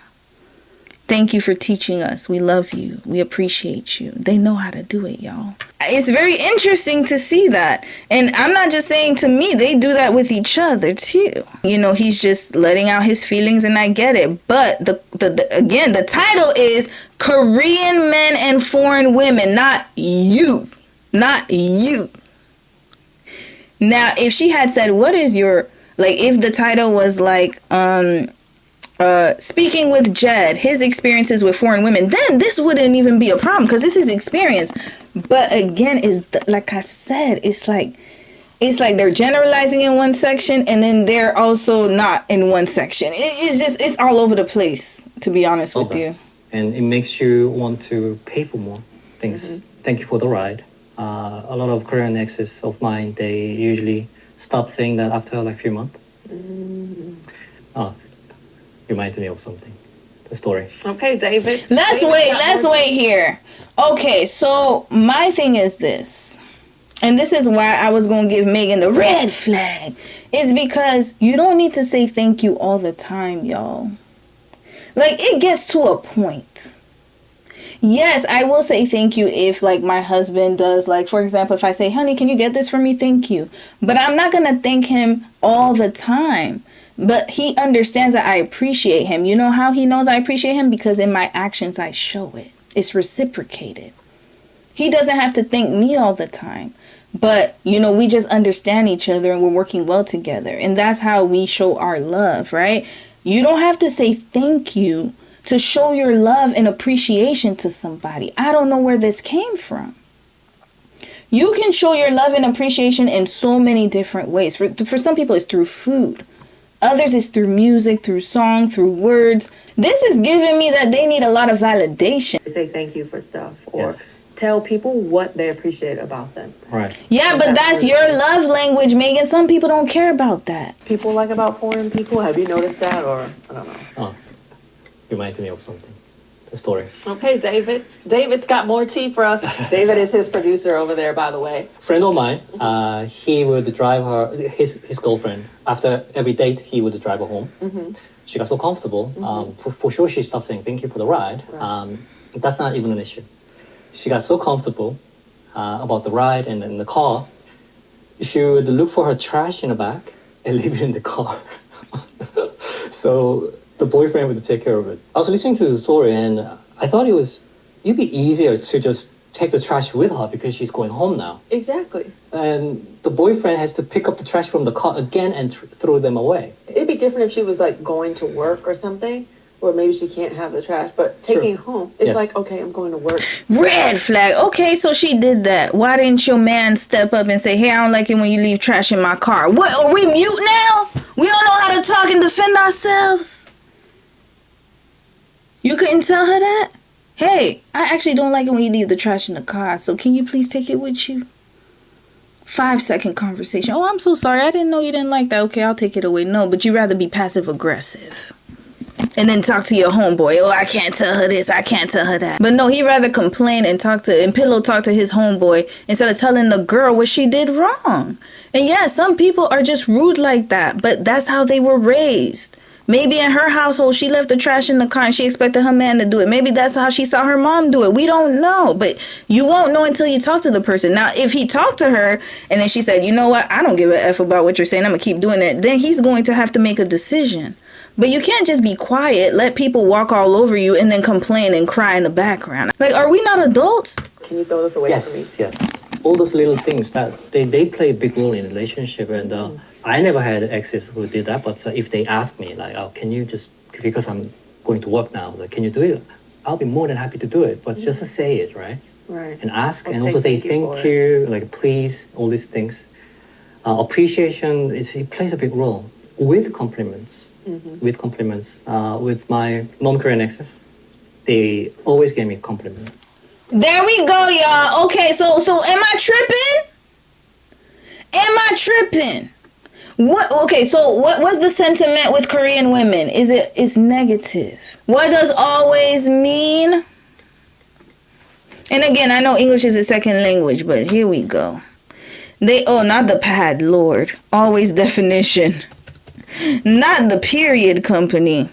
Thank you for teaching us. We love you. We appreciate you. They know how to do it, y'all. It's very interesting to see that. And I'm not just saying to me, they do that with each other too. You know, he's just letting out his feelings and I get it. But again, the title is Korean Men and Foreign Women, not you. Not you. Now, if she had said, what is your, like, if the title was like, speaking with Jed, his experiences with foreign women, then this wouldn't even be a problem because this is experience. But again, like I said, it's like they're generalizing in one section and then they're also not in one section. It's all over the place, to be honest with you. And it makes you want to pay for more things. Thank you for the ride. A lot of Korean exes of mine, they usually stop saying that after like a few months. Oh, reminded me of something. The story. Okay, David. Let's wait here. Okay, so my thing is this. And this is why I was going to give Megan the red flag. Is because you don't need to say thank you all the time, y'all. Like, it gets to a point. Yes, I will say thank you if, like, my husband does. Like, for example, if I say, honey, can you get this for me? Thank you. But I'm not going to thank him all the time. But he understands that I appreciate him. You know how he knows I appreciate him? Because in my actions, I show it. It's reciprocated. He doesn't have to thank me all the time. But, you know, we just understand each other and we're working well together. And that's how we show our love, right? You don't have to say thank you to show your love and appreciation to somebody. I don't know where this came from. You can show your love and appreciation in so many different ways. For some people, it's through food. Others is through music, through song, through words. This is giving me that they need a lot of validation. Say thank you for stuff or Yes. tell people what they appreciate about them. Right. Yeah, but that's your love language, Megan. Some people don't care about that. People like about foreign people. Have you noticed that? Or I don't know. Oh, reminded me of something. The story. Okay, David. David's got more tea for us. David is his producer over there, by the way. Friend of mine, he would drive his girlfriend after every date. He would drive her home. She got so comfortable. For sure, she stopped saying thank you for the ride. That's not even an issue. She got so comfortable about the ride and in the car. She would look for her trash in the back and leave it in the car. So the boyfriend would take care of it. I was listening to the story and I thought it'd be easier to just take the trash with her because she's going home now. Exactly. And the boyfriend has to pick up the trash from the car again and throw them away. It'd be different if she was like going to work or something, or maybe she can't have the trash, but taking it home, it's Yes. like, okay, I'm going to work. Red flag. Okay, so she did that. Why didn't your man step up and say, hey, I don't like it when you leave trash in my car? What, are we mute now? We don't know how to talk and defend ourselves? You couldn't tell her that? Hey, I actually don't like it when you leave the trash in the car, so can you please take it with you? 5-second conversation. Oh, I'm so sorry. I didn't know you didn't like that. Okay, I'll take it away. No, but you'd rather be passive aggressive. And then talk to your homeboy. Oh, I can't tell her this. I can't tell her that. But no, he'd rather complain and pillow talk to his homeboy instead of telling the girl what she did wrong. And yeah, some people are just rude like that, but that's how they were raised. Maybe in her household, she left the trash in the car and she expected her man to do it. Maybe that's how she saw her mom do it. We don't know, but you won't know until you talk to the person. Now, if he talked to her and then she said, you know what, I don't give a F about what you're saying, I'm going to keep doing it, then he's going to have to make a decision. But you can't just be quiet, let people walk all over you, and then complain and cry in the background. Like, are we not adults? Can you throw this away from me? Yes. All those little things that they play a big role in a relationship, and I never had exes who did that, but if they ask me, like, oh, can you just, because I'm going to work now, like, can you do it? I'll be more than happy to do it, but just to say it, right? Right. And ask, Or and say also say thank you for thank you, like, please, all these things. Appreciation, it plays a big role with compliments. With compliments. With my non-Korean exes, they always gave me compliments. There we go, y'all. Okay, so am I tripping? Am I tripping? What? Okay, so what was the sentiment with Korean women? It's negative. What does always mean? And again, I know English is a second language, but here we go. Not the pad, Lord. Always definition. Not the period company.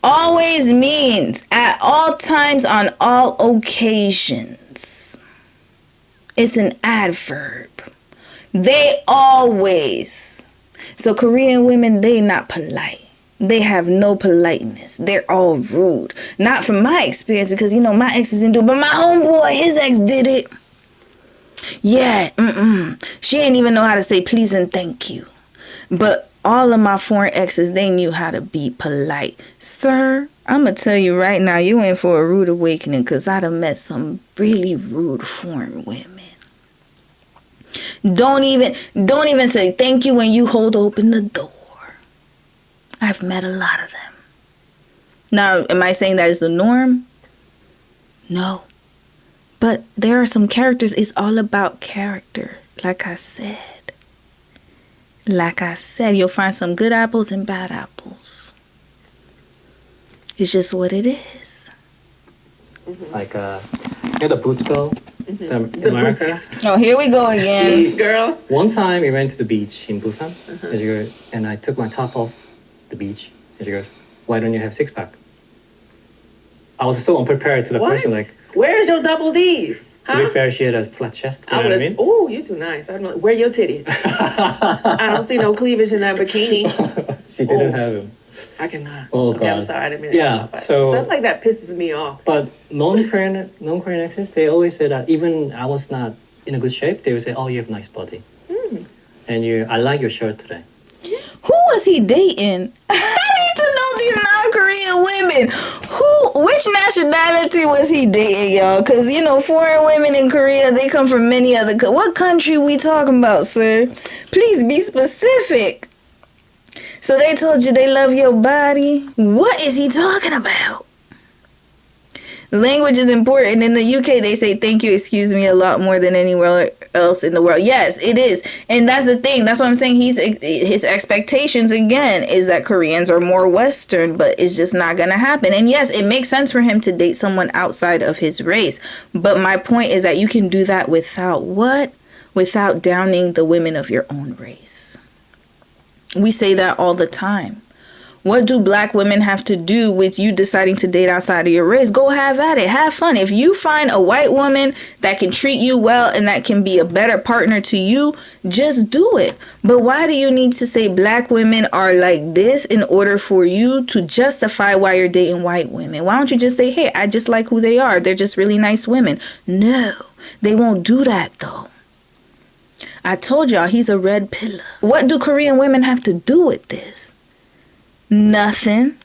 Always means at all times on all occasions. It's an adverb. They always. So Korean women, they not polite. They have no politeness. They're all rude. Not from my experience, because my ex didn't do it, but my homeboy, his ex did it. Yeah, she didn't even know how to say please and thank you. But all of my foreign exes, they knew how to be polite. Sir, I'm going to tell you right now, you in for a rude awakening, because I'd have met some really rude foreign women. Don't even say thank you when you hold open the door. I've met a lot of them. Now, am I saying that is the norm? No. But there are some characters. It's all about character. Like I said, you'll find some good apples and bad apples. It's just what it is. Like, the Boots girl in America. Oh, here we go again. Girl. One time we went to the beach in Busan, and I took my top off the beach, and she goes, "Why don't you have six-pack?" I was so unprepared to the question, like, where's your double D's? to be fair, she had a flat chest, you know what I mean? Oh, you too nice. I don't know. Where your titties? I don't see no cleavage in that bikini. She didn't have them. I cannot. Oh, okay, I'm God. sorry. I didn't mean Yeah, to so- stuff like that pisses me off. But non-Korean exes, they always say that even I was not in a good shape, they would say, "Oh, you have a nice body, and I like your shirt today." Who was he dating? I need to know these non-Korean women. Which nationality was he dating, y'all? Because, foreign women in Korea, they come from many other... What country we talking about, sir? Please be specific. So they told you they love your body? What is he talking about? Language is important. In the UK, they say thank you, excuse me, a lot more than anywhere else in the world. Yes, it is. And that's the thing. That's what I'm saying. His expectations, again, is that Koreans are more Western, but it's just not going to happen. And yes, it makes sense for him to date someone outside of his race. But my point is that you can do that without what? Without downing the women of your own race. We say that all the time. What do black women have to do with you deciding to date outside of your race? Go have at it. Have fun. If you find a white woman that can treat you well and that can be a better partner to you, just do it. But why do you need to say black women are like this in order for you to justify why you're dating white women? Why don't you just say, hey, I just like who they are. They're just really nice women. No, they won't do that though. I told y'all he's a red pillar. What do Korean women have to do with this? Nothing.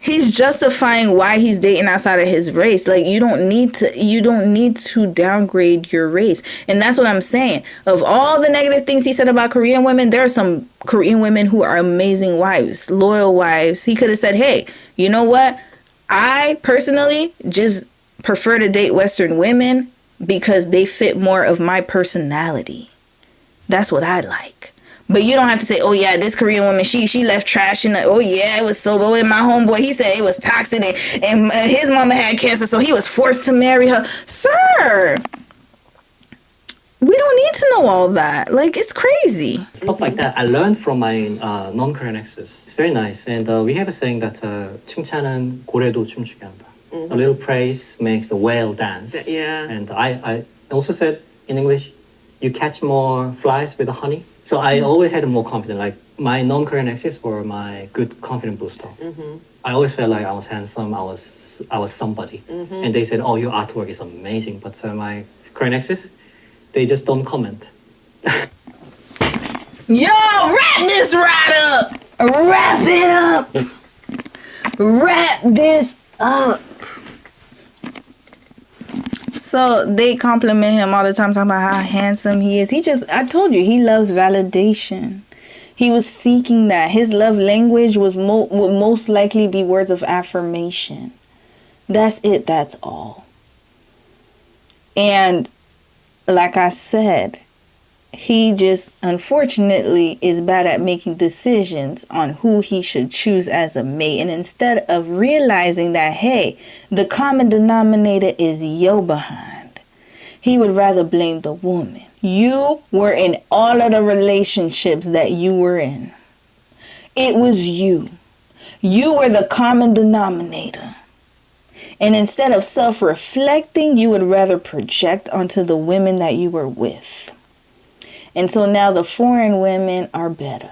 He's justifying why he's dating outside of his race. Like, you don't need to downgrade your race. And that's what I'm saying. Of all the negative things he said about Korean women, there are some Korean women who are amazing wives, loyal wives. He could have said, hey, you know what? I personally just prefer to date Western women because they fit more of my personality. That's what I like. But you don't have to say, oh yeah, this Korean woman, she left trash in the, oh yeah, it was so, but my homeboy, he said it was toxic and his mama had cancer, so he was forced to marry her. Sir, we don't need to know all that. Like, it's crazy. Stuff like that. I learned from my non-Korean exes. It's very nice. And we have a saying that 칭찬은 고래도 춤추게 한다. A little praise makes the whale dance. Yeah. And I also said in English, you catch more flies with the honey. So I always had more confidence. Like, my non-Korean exes were my good confidence booster. I always felt like I was handsome. I was somebody. And they said, oh, your artwork is amazing. But my Korean exes, they just don't comment. Yo, wrap this right up. Wrap it up. Wrap this up. So they compliment him all the time, talking about how handsome he is. I told you, he loves validation. He was seeking that. His love language would most likely be words of affirmation. That's it. That's all. And like I said, he just unfortunately is bad at making decisions on who he should choose as a mate. And instead of realizing that, hey, the common denominator is yo behind, he would rather blame the woman. You were in all of the relationships that you were in. It was you. You were the common denominator. And instead of self-reflecting, you would rather project onto the women that you were with. And so now the foreign women are better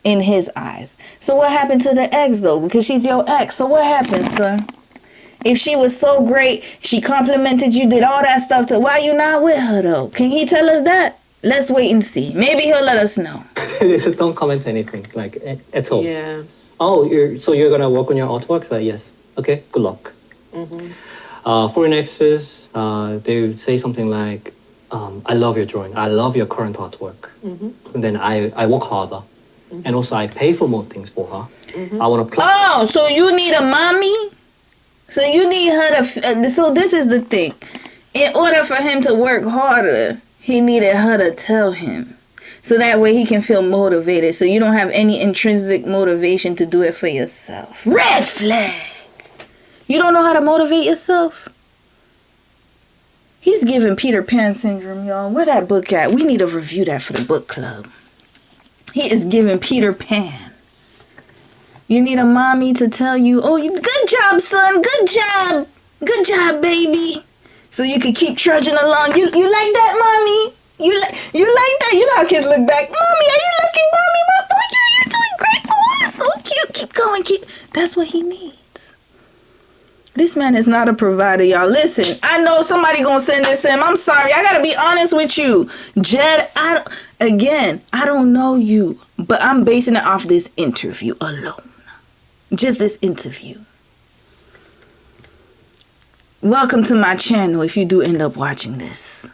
in his eyes. So what happened to the ex, though? Because she's your ex. So what happened, son? If she was so great, she complimented you, did all that stuff, why you not with her, though? Can he tell us that? Let's wait and see. Maybe he'll let us know. They said don't comment anything, like at all. Yeah. Oh, you're gonna work on your artwork? So yes. Okay, good luck. Foreign exes, they would say something like, I love your drawing. I love your current artwork. And then I work harder. And also I pay for more things for her. I want to Oh, so you need a mommy? So you need her to... so this is the thing. In order for him to work harder, he needed her to tell him. So that way he can feel motivated. So you don't have any intrinsic motivation to do it for yourself. Red flag. You don't know how to motivate yourself? He's giving Peter Pan syndrome, y'all. Where that book at? We need to review that for the book club. He is giving Peter Pan. You need a mommy to tell you, oh, good job, son. Good job. Good job, baby. So you can keep trudging along. You like that, mommy? You like that? You know how kids look back. Mommy, are you looking, mommy? Oh, yeah, you're doing great. Oh, so cute. Keep going. That's what he needs. This man is not a provider, y'all. Listen, I know somebody gonna send this to him. I'm sorry. I gotta be honest with you. Jed, I don't know you, but I'm basing it off this interview alone. Just this interview. Welcome to my channel if you do end up watching this.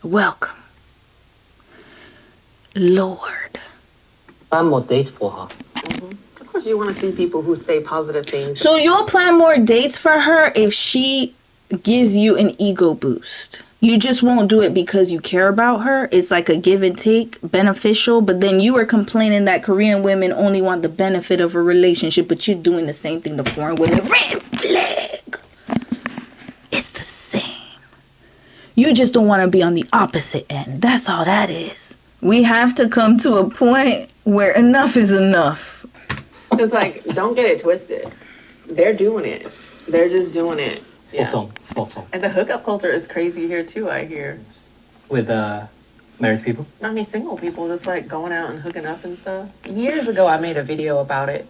Welcome. Lord. plan more dates for her. Of course, you want to see people who say positive things. So you'll plan more dates for her if she gives you an ego boost. You just won't do it because you care about her. It's like a give and take, beneficial. But then you were complaining that Korean women only want the benefit of a relationship, but you're doing the same thing to foreign women. Red flag. It's the same. You just don't want to be on the opposite end. That's all that is. We have to come to a point where enough is enough. It's like, don't get it twisted. They're doing it. They're just doing it. Spot on. And the hookup culture is crazy here too, I hear. With married people? I mean, single people just like going out and hooking up and stuff. Years ago, I made a video about it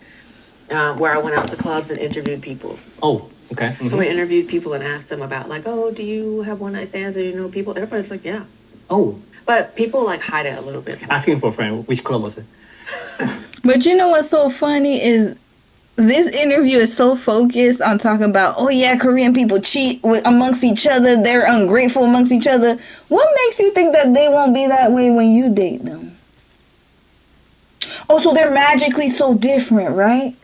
where I went out to clubs and interviewed people. Oh, okay. Mm-hmm. So we interviewed people and asked them about like, oh, do you have one night stands or you know people? Everybody's like, yeah. Oh. But people like hide it a little bit. Asking for a friend, which club was it? But you know what's so funny is this interview is so focused on talking about, oh yeah, Korean people cheat amongst each other. They're ungrateful amongst each other. What makes you think that they won't be that way when you date them? Oh, so they're magically so different, right?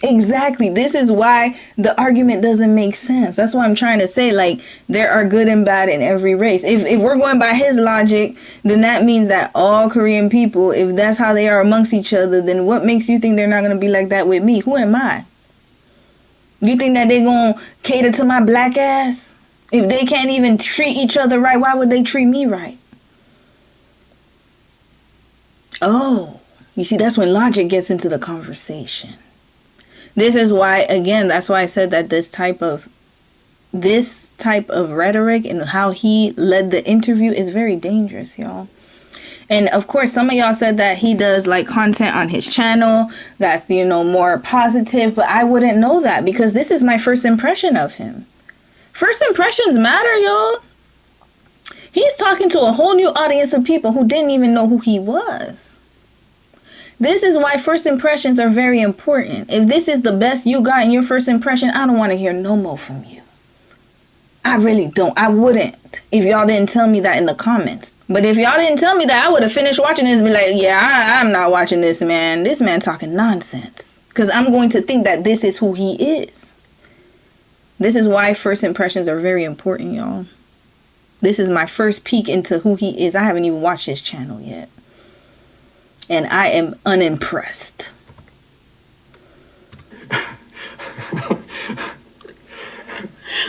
Exactly. This is why the argument doesn't make sense. That's why I'm trying to say, like, there are good and bad in every race. If we're going by his logic, then that means that all Korean people, if that's how they are amongst each other, then what makes you think they're not going to be like that with me? Who am I? You think that they're going to cater to my black ass? If they can't even treat each other right, why would they treat me right? Oh, you see, that's when logic gets into the conversation. This is why, again, that's why I said that this type of rhetoric and how he led the interview is very dangerous, y'all. And of course, some of y'all said that he does like content on his channel that's, you know, more positive, but I wouldn't know that because this is my first impression of him. First impressions matter, y'all. He's talking to a whole new audience of people who didn't even know who he was. This is why first impressions are very important. If this is the best you got in your first impression, I don't want to hear no more from you. I really don't. I wouldn't if y'all didn't tell me that in the comments. But if y'all didn't tell me that, I would have finished watching this and be like, yeah, I'm not watching this man. This man talking nonsense. Because I'm going to think that this is who he is. This is why first impressions are very important, y'all. This is my first peek into who he is. I haven't even watched his channel yet. And I am unimpressed.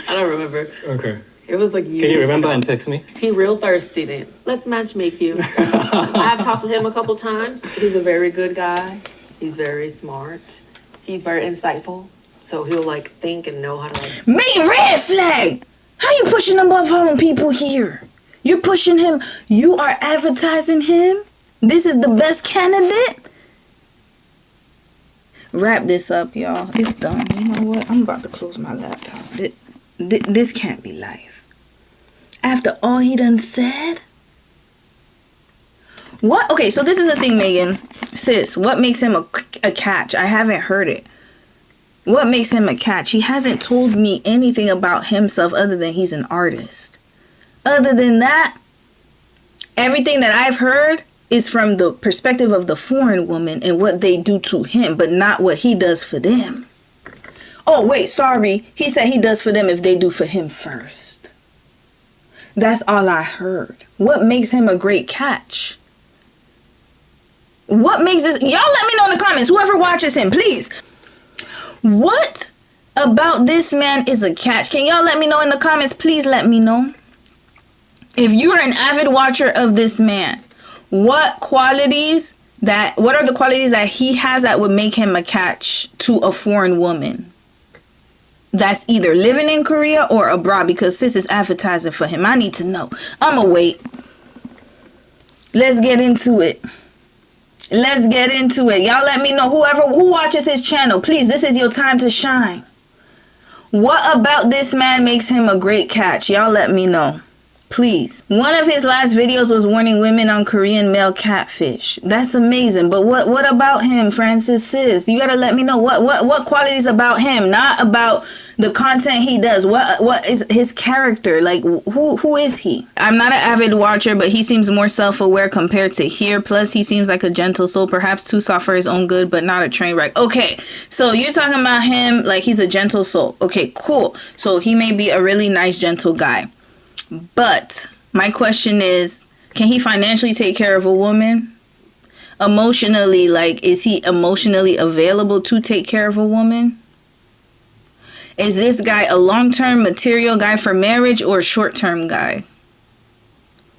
I don't remember. Okay. It was like years Can you remember ago. and text me? He real thirsty then. Let's match make you. I have talked to him a couple times. He's a very good guy. He's very smart. He's very insightful. So he'll like think and know how to like. Make red flag! How you pushing above on people here? You're pushing him. You are advertising him. This is the best candidate. Wrap this up, y'all. It's done. You know what? I'm about to close my laptop. This can't be life. After all he done said? What? Okay, so this is the thing, Megan. Sis, what makes him a catch? I haven't heard it. What makes him a catch? He hasn't told me anything about himself other than he's an artist. Other than that, everything that I've heard is from the perspective of the foreign woman and what they do to him, but not what he does for them. Oh, wait, sorry. He said he does for them if they do for him first. That's all I heard. What makes him a great catch? What makes this... Y'all let me know in the comments. Whoever watches him, please. What about this man is a catch? Can y'all let me know in the comments? Please let me know. If you're an avid watcher of this man, what are the qualities that he has that would make him a catch to a foreign woman that's either living in Korea or abroad? Because sis is advertising for him. I need to know. I'ma wait. Let's get into it. Let's get into it. Y'all let me know. Who watches his channel, please, this is your time to shine. What about this man makes him a great catch? Y'all let me know. Please. One of his last videos was warning women on Korean male catfish. That's amazing. But what about him, Francis Sis? You gotta let me know what qualities about him, not about the content he does. What is his character? Like who is he? I'm not an avid watcher, but he seems more self-aware compared to here. Plus he seems like a gentle soul, perhaps too soft for his own good, but not a train wreck. Okay, so you're talking about him like he's a gentle soul. Okay, cool. So he may be a really nice, gentle guy. But my question is, can he financially take care of a woman? Emotionally, like, is he emotionally available to take care of a woman? Is this guy a long-term material guy for marriage or a short-term guy?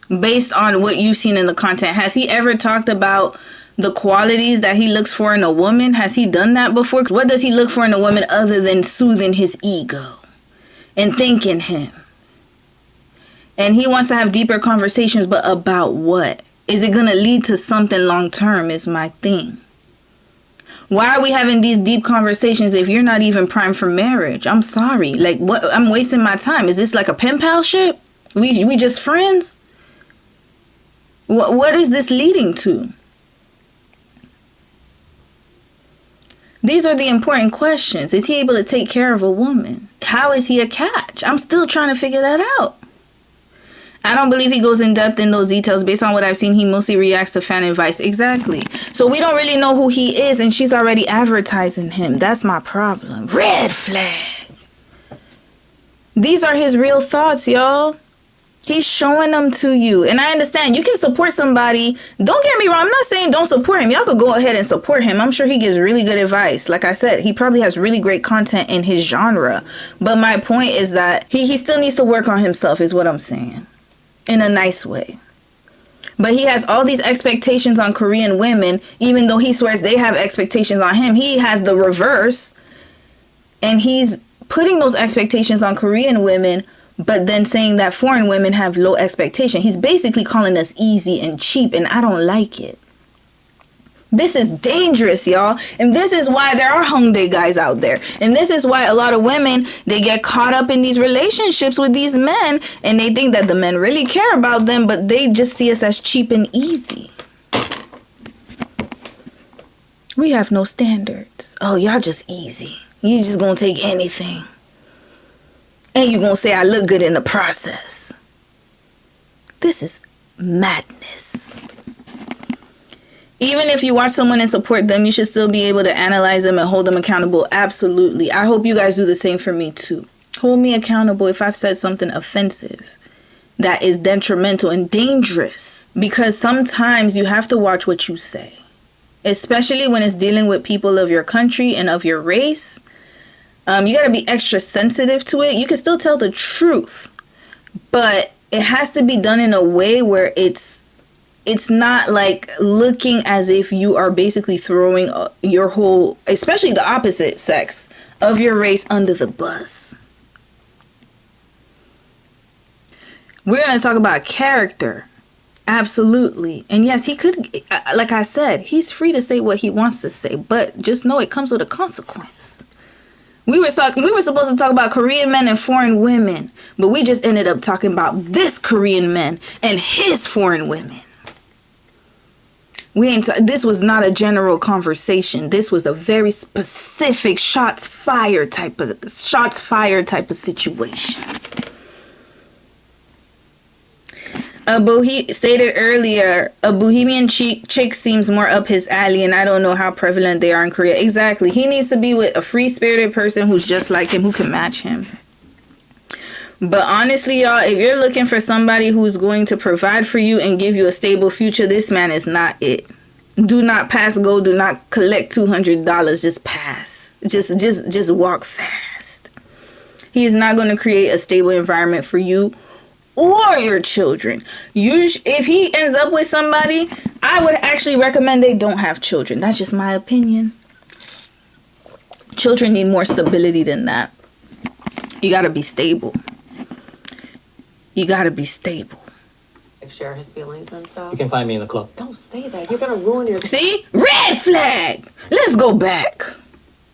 Based on what you've seen in the content, has he ever talked about the qualities that he looks for in a woman? Has he done that before? What does he look for in a woman other than soothing his ego and thanking him? And he wants to have deeper conversations, but about what? Is it going to lead to something long-term is my thing. Why are we having these deep conversations if you're not even primed for marriage? I'm sorry. Like, what? I'm wasting my time. Is this like a pen palship? We just friends? What is this leading to? These are the important questions. Is he able to take care of a woman? How is he a catch? I'm still trying to figure that out. I don't believe he goes in depth in those details. Based on what I've seen, he mostly reacts to fan advice. Exactly. So we don't really know who he is, and she's already advertising him. That's my problem. Red flag. These are his real thoughts, y'all. He's showing them to you. And I understand you can support somebody. Don't get me wrong. I'm not saying don't support him. Y'all could go ahead and support him. I'm sure he gives really good advice. Like I said, he probably has really great content in his genre. But my point is that he still needs to work on himself is what I'm saying. In a nice way. But he has all these expectations on Korean women, even though he swears they have expectations on him. He has the reverse. And he's putting those expectations on Korean women, but then saying that foreign women have low expectation. He's basically calling us easy and cheap, and I don't like it. This is dangerous, y'all. And this is why there are hung day guys out there. And this is why a lot of women, they get caught up in these relationships with these men, and they think that the men really care about them, but they just see us as cheap and easy. We have no standards. Oh, y'all just easy. You just gonna take anything. And you gonna say I look good in the process. This is madness. Even if you watch someone and support them, you should still be able to analyze them and hold them accountable. Absolutely. I hope you guys do the same for me too. Hold me accountable if I've said something offensive that is detrimental and dangerous. Because sometimes you have to watch what you say. Especially when it's dealing with people of your country and of your race. You got to be extra sensitive to it. You can still tell the truth. But it has to be done in a way where it's not like looking as if you are basically throwing your whole, especially the opposite sex of your race, under the bus. We're going to talk about character. Absolutely. And yes, he could, like I said, he's free to say what he wants to say, but just know it comes with a consequence. We were supposed to talk about Korean men and foreign women, but we just ended up talking about this Korean man and his foreign women. This was not a general conversation. This was a very specific shots fired type of situation. Stated earlier, a bohemian chick seems more up his alley, and I don't know how prevalent they are in Korea. Exactly. He needs to be with a free-spirited person who's just like him, who can match him. But honestly, y'all, if you're looking for somebody who's going to provide for you and give you a stable future, this man is not it. Do not pass go. Do not collect $200. Just pass. Just walk fast. He is not going to create a stable environment for you or your children. If he ends up with somebody, I would actually recommend they don't have children. That's just my opinion. Children need more stability than that. You gotta be stable. You gotta be stable. Share his feelings and stuff. You can find me in the club. Don't say that. You're gonna ruin your. See? Red flag! Let's go back.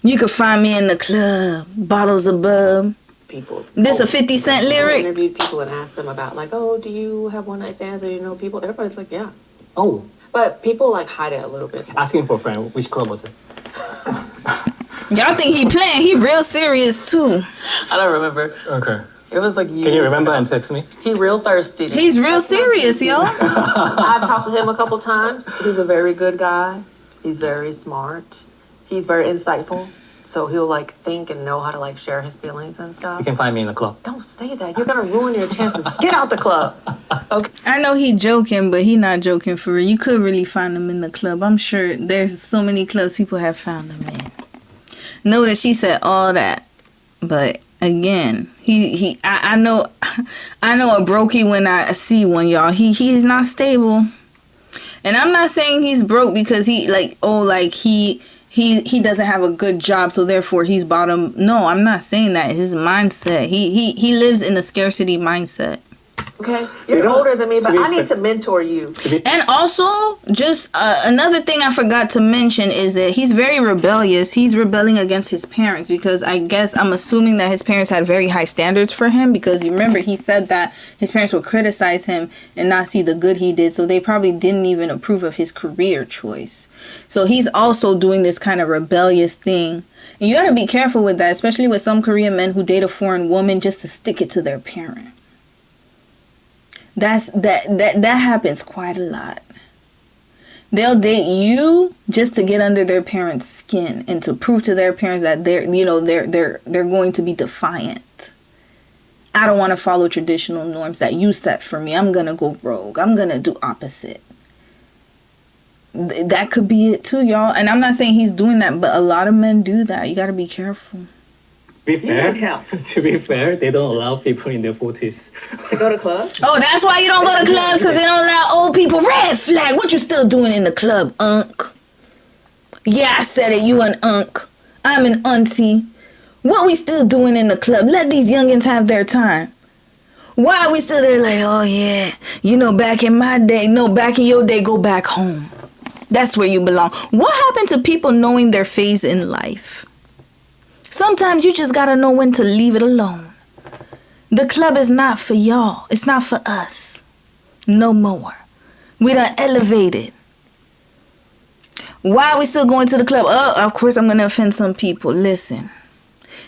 You can find me in the club. Bottles of bub. People. This a 50 Cent lyric? I interviewed people and asked them about like, oh, do you have one night stands or you know people? Everybody's like, yeah. Oh, But people like hide it a little bit. asking for a friend. Which club was it? Y'all think he playing? He real serious too. I don't remember. Okay. It was like years Can you remember ago. and text me? He real thirsty. He's real serious, yo. I've talked to him a couple times. He's a very good guy. He's very smart. He's very insightful. So he'll like think and know how to like share his feelings and You stuff. can find me in the club. Don't say that. You're gonna ruin your chances. Get out the club. Okay. I know he joking, but he not joking for real. You could really find him in the club. I'm sure there's so many clubs people have found him in. Know that she said all that, but again, I know a brokey when I see one, y'all. He's not stable, and I'm not saying he's broke because he doesn't have a good job, so therefore he's bottom. No, I'm not saying that. His mindset, he lives in a scarcity mindset. Okay. You're older than me, but I need to mentor you. And also, just another thing I forgot to mention is that he's very rebellious. He's rebelling against his parents because I'm assuming that his parents had very high standards for him because you remember he said that his parents would criticize him and not see the good he did. So they probably didn't even approve of his career choice. So he's also doing this kind of rebellious thing. And you got to be careful with that, especially with some Korean men who date a foreign woman just to stick it to their parent. That happens quite a lot. They'll date you just to get under their parents' skin and to prove to their parents that they're going to be defiant. I don't want to follow traditional norms that you set for me. I'm going to go rogue. I'm going to do opposite. That could be it too, y'all. And I'm not saying he's doing that, but a lot of men do that. You got to be careful. To be fair, they don't allow people in their 40s. To go to clubs? Oh, that's why you don't go to clubs, because they don't allow old people. Red flag. What you still doing in the club, unk? Yeah, I said it. You an unk. I'm an auntie. What we still doing in the club? Let these youngins have their time. Why are we still there like, oh yeah, back in my day? No, back in your day, go back home. That's where you belong. What happened to people knowing their phase in life? Sometimes you just gotta know when to leave it alone. The club is not for y'all. It's not for us. No more. We done elevated. Why are we still going to the club? Oh, of course I'm gonna offend some people. Listen.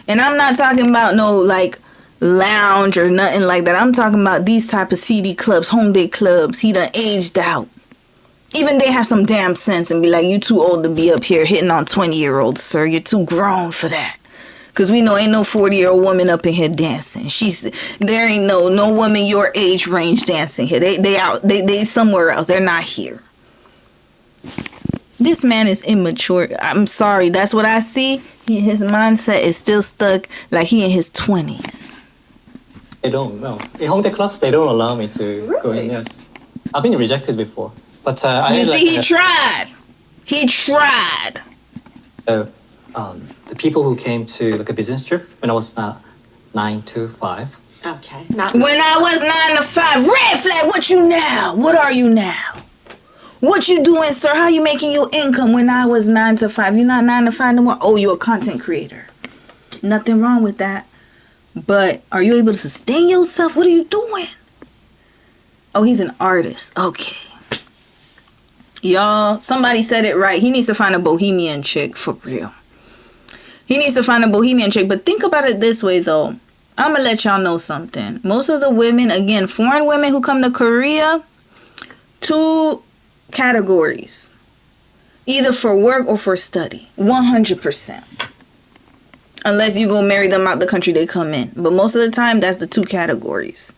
And I'm not talking about no like lounge or nothing like that. I'm talking about these type of CD clubs, home day clubs. He done aged out. Even they have some damn sense and be like, you too old to be up here hitting on 20-year-olds, sir. You're too grown for that. Because we know ain't no 40-year-old woman up in here dancing. There ain't no woman your age range dancing here. They somewhere else. They're not here. This man is immature. I'm sorry. That's what I see. His mindset is still stuck like he in his 20s. They don't, no. In home day clubs, they don't allow me to go in, yes. I've been rejected before. But You see, he tried. He tried. The people who came to like a business trip when I was 9 to 5. Okay. When I was 9 to 5, red flag, what you now? What are you now? What you doing, sir? How you making your income when I was 9 to 5? You're not 9 to 5 no more? Oh, you're a content creator. Nothing wrong with that. But are you able to sustain yourself? What are you doing? Oh, he's an artist. Okay. Y'all, somebody said it right. He needs to find a bohemian chick for real. He needs to find a bohemian chick. But think about it this way, though. I'm going to let y'all know something. Most of the women, again, foreign women who come to Korea, 2 categories. Either for work or for study. 100%. Unless you go marry them out the country they come in. But most of the time, that's the 2 categories.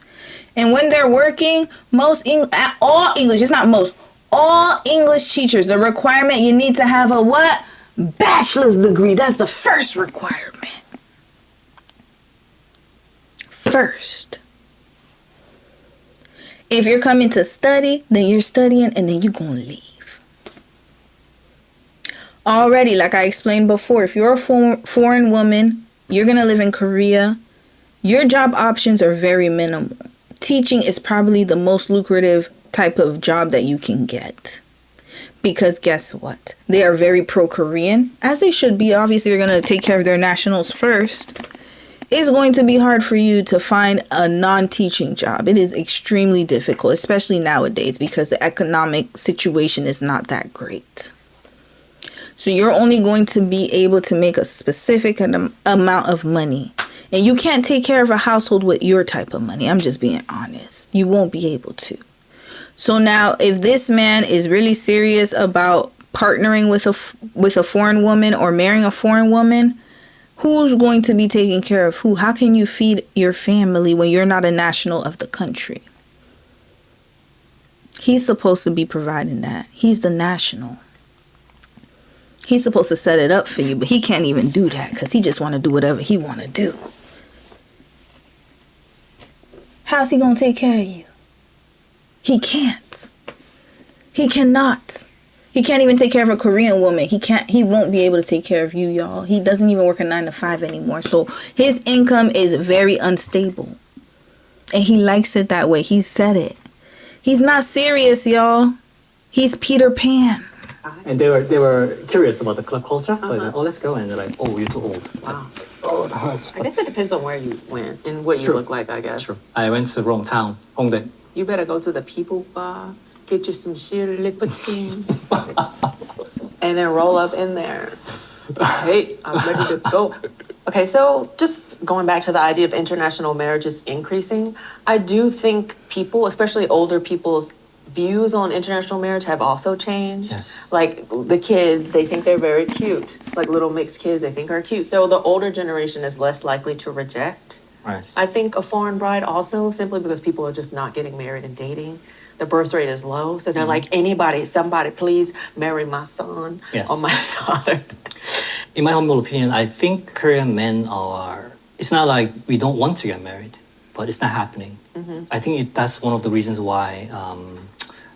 And when they're working, all English, it's not most, all English teachers, the requirement, you need to have a what? Bachelor's degree. That's the first requirement. First. If you're coming to study, then you're studying and then you're going to leave. Already, like I explained before, if you're a foreign woman, you're going to live in Korea, your job options are very minimal. Teaching is probably the most lucrative type of job that you can get. Because guess what? They are very pro-Korean, as they should be. Obviously, they're going to take care of their nationals first. It's going to be hard for you to find a non-teaching job. It is extremely difficult, especially nowadays, because the economic situation is not that great. So you're only going to be able to make a specific amount of money. And you can't take care of a household with your type of money. I'm just being honest. You won't be able to. So now, if this man is really serious about partnering with a foreign woman or marrying a foreign woman, who's going to be taking care of who? How can you feed your family when you're not a national of the country? He's supposed to be providing that. He's the national. He's supposed to set it up for you, but he can't even do that because he just want to do whatever he want to do. How's he going to take care of you? He can't. He cannot. He can't even take care of a Korean woman. He won't be able to take care of you, y'all. He doesn't even work a 9 to 5 anymore. So his income is very unstable. And he likes it that way. He said it. He's not serious, y'all. He's Peter Pan. And they were curious about the club culture. So I said, oh, let's go. And they're like, oh, you're too old. Wow. Oh, it hurts. I guess it depends on where you went and what you True. look like, I guess. True. I went to the wrong town, Hongdae. You better go to the people bar, get you some shirley poutine, and then roll up in there. Hey, I'm ready to go. Okay, so just going back to the idea of international marriages increasing, I do think people, especially older people's views on international marriage have also changed. Yes. Like the kids, they think they're very cute. Like little mixed kids, they think are cute. So the older generation is less likely to reject. Right. I think a foreign bride also, simply because people are just not getting married and dating. The birth rate is low. So they're like, somebody please marry my son or my daughter. In my humble opinion, I think Korean men it's not like we don't want to get married, but it's not happening. Mm-hmm. I think that's one of the reasons why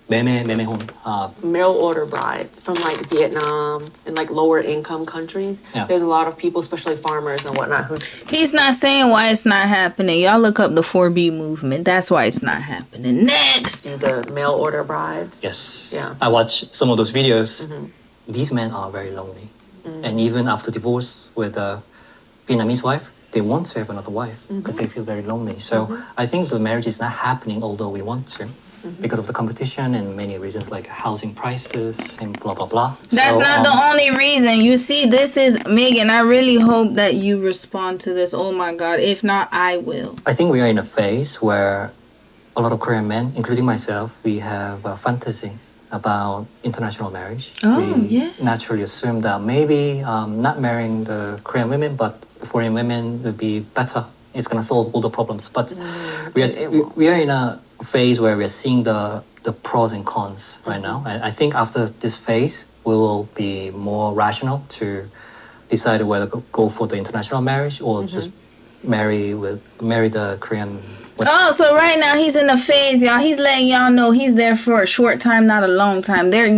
매매혼. Mail order brides from like Vietnam and like lower income countries. Yeah. There's a lot of people, especially farmers and whatnot, who He's not saying why it's not happening. Y'all look up the 4B movement. That's why it's not happening. Next. do the mail order brides. Yes. Yeah. I watch some of those videos. These men are very lonely. And even after divorce with a Vietnamese wife, they want to have another wife because they feel very lonely. So I think the marriage is not happening although we want to because of the competition and many reasons like housing prices and blah, blah, blah. That's not the only reason. You see, this is, Megan, I really hope that you respond to this. Oh my God. If not, I will. I think we are in a phase where a lot of Korean men, including myself, we have a fantasy about international marriage. Oh, we yeah. naturally assume that maybe not marrying the Korean women, but foreign women would be better. It's gonna solve all the problems. But we are in a phase where we are seeing the pros and cons right now. And I think after this phase, we will be more rational to decide whether to go for the international marriage or just marry the Korean. Oh, so right now he's in a phase, y'all. He's letting y'all know he's there for a short time, not a long time. They're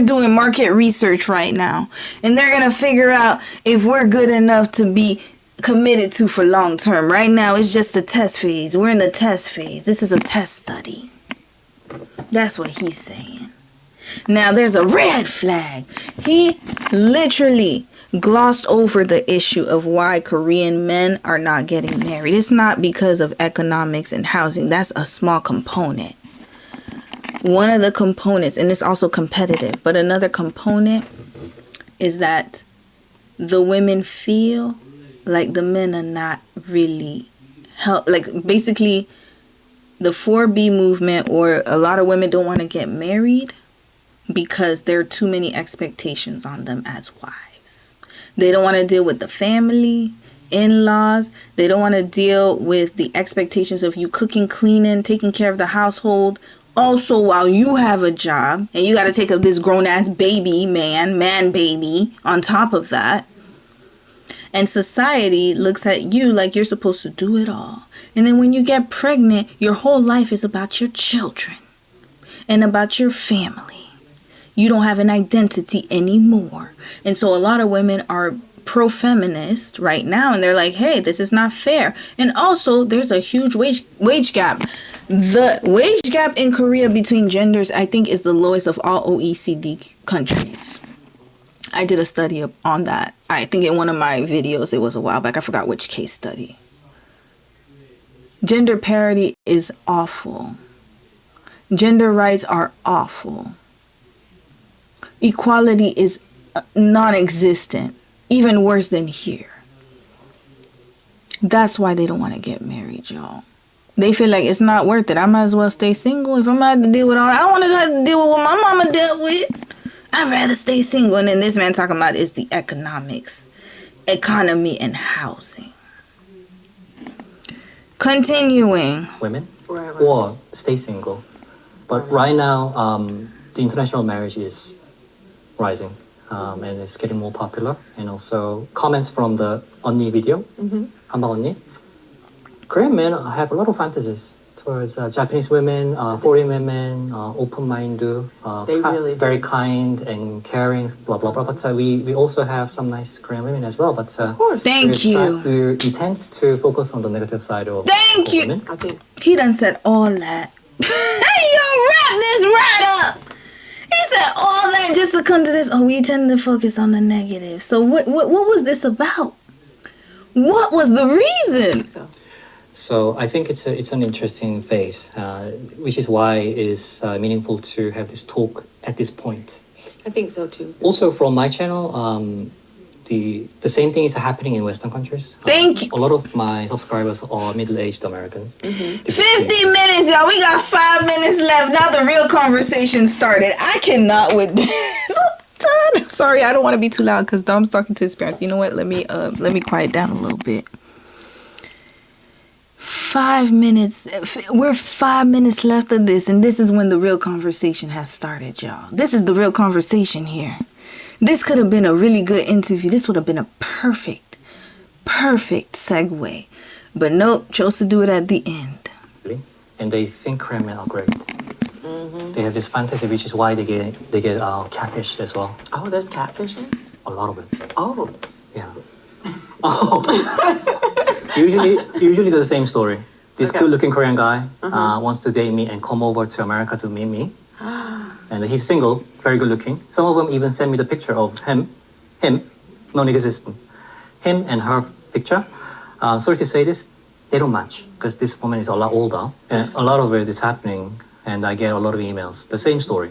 doing market research right now, and they're gonna figure out if we're good enough to be committed to for long term. Right now, it's just a test phase. We're in the test phase. This is a test study. That's what he's saying. Now, there's a red flag. He literally glossed over the issue of why Korean men are not getting married. It's not because of economics and housing. That's a small component. One of the components, and it's also competitive, but another component is that the women feel like the men are not really basically the 4B movement, or a lot of women don't want to get married because there are too many expectations on them as wives. They don't want to deal with the family, in-laws. They don't want to deal with the expectations of you cooking, cleaning, taking care of the household. Also, while you have a job and you got to take up this grown-ass baby, man baby on top of that. And society looks at you like you're supposed to do it all. And then when you get pregnant, your whole life is about your children and about your family. You don't have an identity anymore. And so a lot of women are pro-feminist right now, and they're like, hey, this is not fair. And also, there's a huge wage gap. The wage gap in Korea between genders, I think, is the lowest of all OECD countries. I did a study on that. I think in one of my videos, it was a while back. I forgot which case study. Gender parity is awful. Gender rights are awful. Equality is non-existent, even worse than here. That's why they don't want to get married, y'all. They feel like it's not worth it. I might as well stay single. If I'm going to have to deal with all, I don't want to have to deal with what my mama dealt with. I'd rather stay single. And then this man talking about is the economy and housing. Continuing. Women or stay single. But right now, the international marriage is rising and it's getting more popular. And also comments from the 언니 video, 한방 언니. Korean men have a lot of fantasies towards Japanese women, foreign women, open-minded, very kind and caring, blah, blah, blah. But we also have some nice Korean women as well. But Thank you. We tend to focus on the negative side of Thank you. women. I think He done said all that. Yo, wrap this right up. He said all that just to come to this. Oh, we tend to focus on the negative. So what was this about? What was the reason? So I think it's an interesting phase, which is why it is meaningful to have this talk at this point. I think so too. Also, from my channel, the same thing is happening in Western countries. Thank you. A lot of my subscribers are middle-aged Americans. 50 minutes, y'all. We got 5 minutes left. Now the real conversation started. I cannot with this. I'm done. Sorry, I don't want to be too loud because Dom's talking to his parents. You know what? Let me quiet down a little bit. 5 minutes. We're 5 minutes left of this, and this is when the real conversation has started, y'all. This is the real conversation here. This could have been a really good interview. This would have been a perfect segue. But nope, chose to do it at the end. And they think Korean men are great. They have this fantasy, which is why they get catfish as well. Oh, there's catfishing? A lot of it. Oh. Yeah. Oh. usually the same story. This Okay. good-looking Korean guy wants to date me and come over to America to meet me. And he's single, very good-looking. Some of them even send me the picture of him, non-existent. Him and her picture. Sorry to say this, they don't match because this woman is a lot older. And a lot of it is happening, and I get a lot of emails. The same story.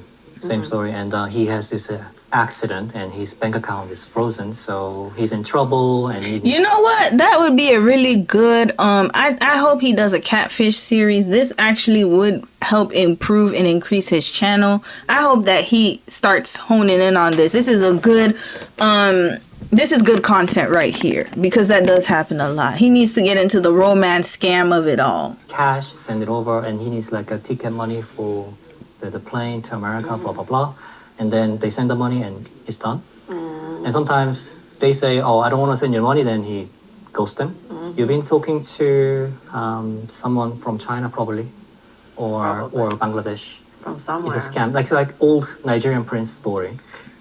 And he has this accident, and his bank account is frozen, so he's in trouble. And You know what? That would be a really good. I hope he does a catfish series. This actually would help improve and increase his channel. I hope that he starts honing in on this. This is a good. This is good content right here because that does happen a lot. He needs to get into the romance scam of it all. cash, send it over, and he needs like a ticket money for the plane to America, blah blah blah, and then they send the money and it's done. And sometimes they say, "Oh, I don't want to send you money," then he ghosts them. You've been talking to someone from China probably, or Bangladesh. From somewhere. It's a scam. It's like old Nigerian prince story.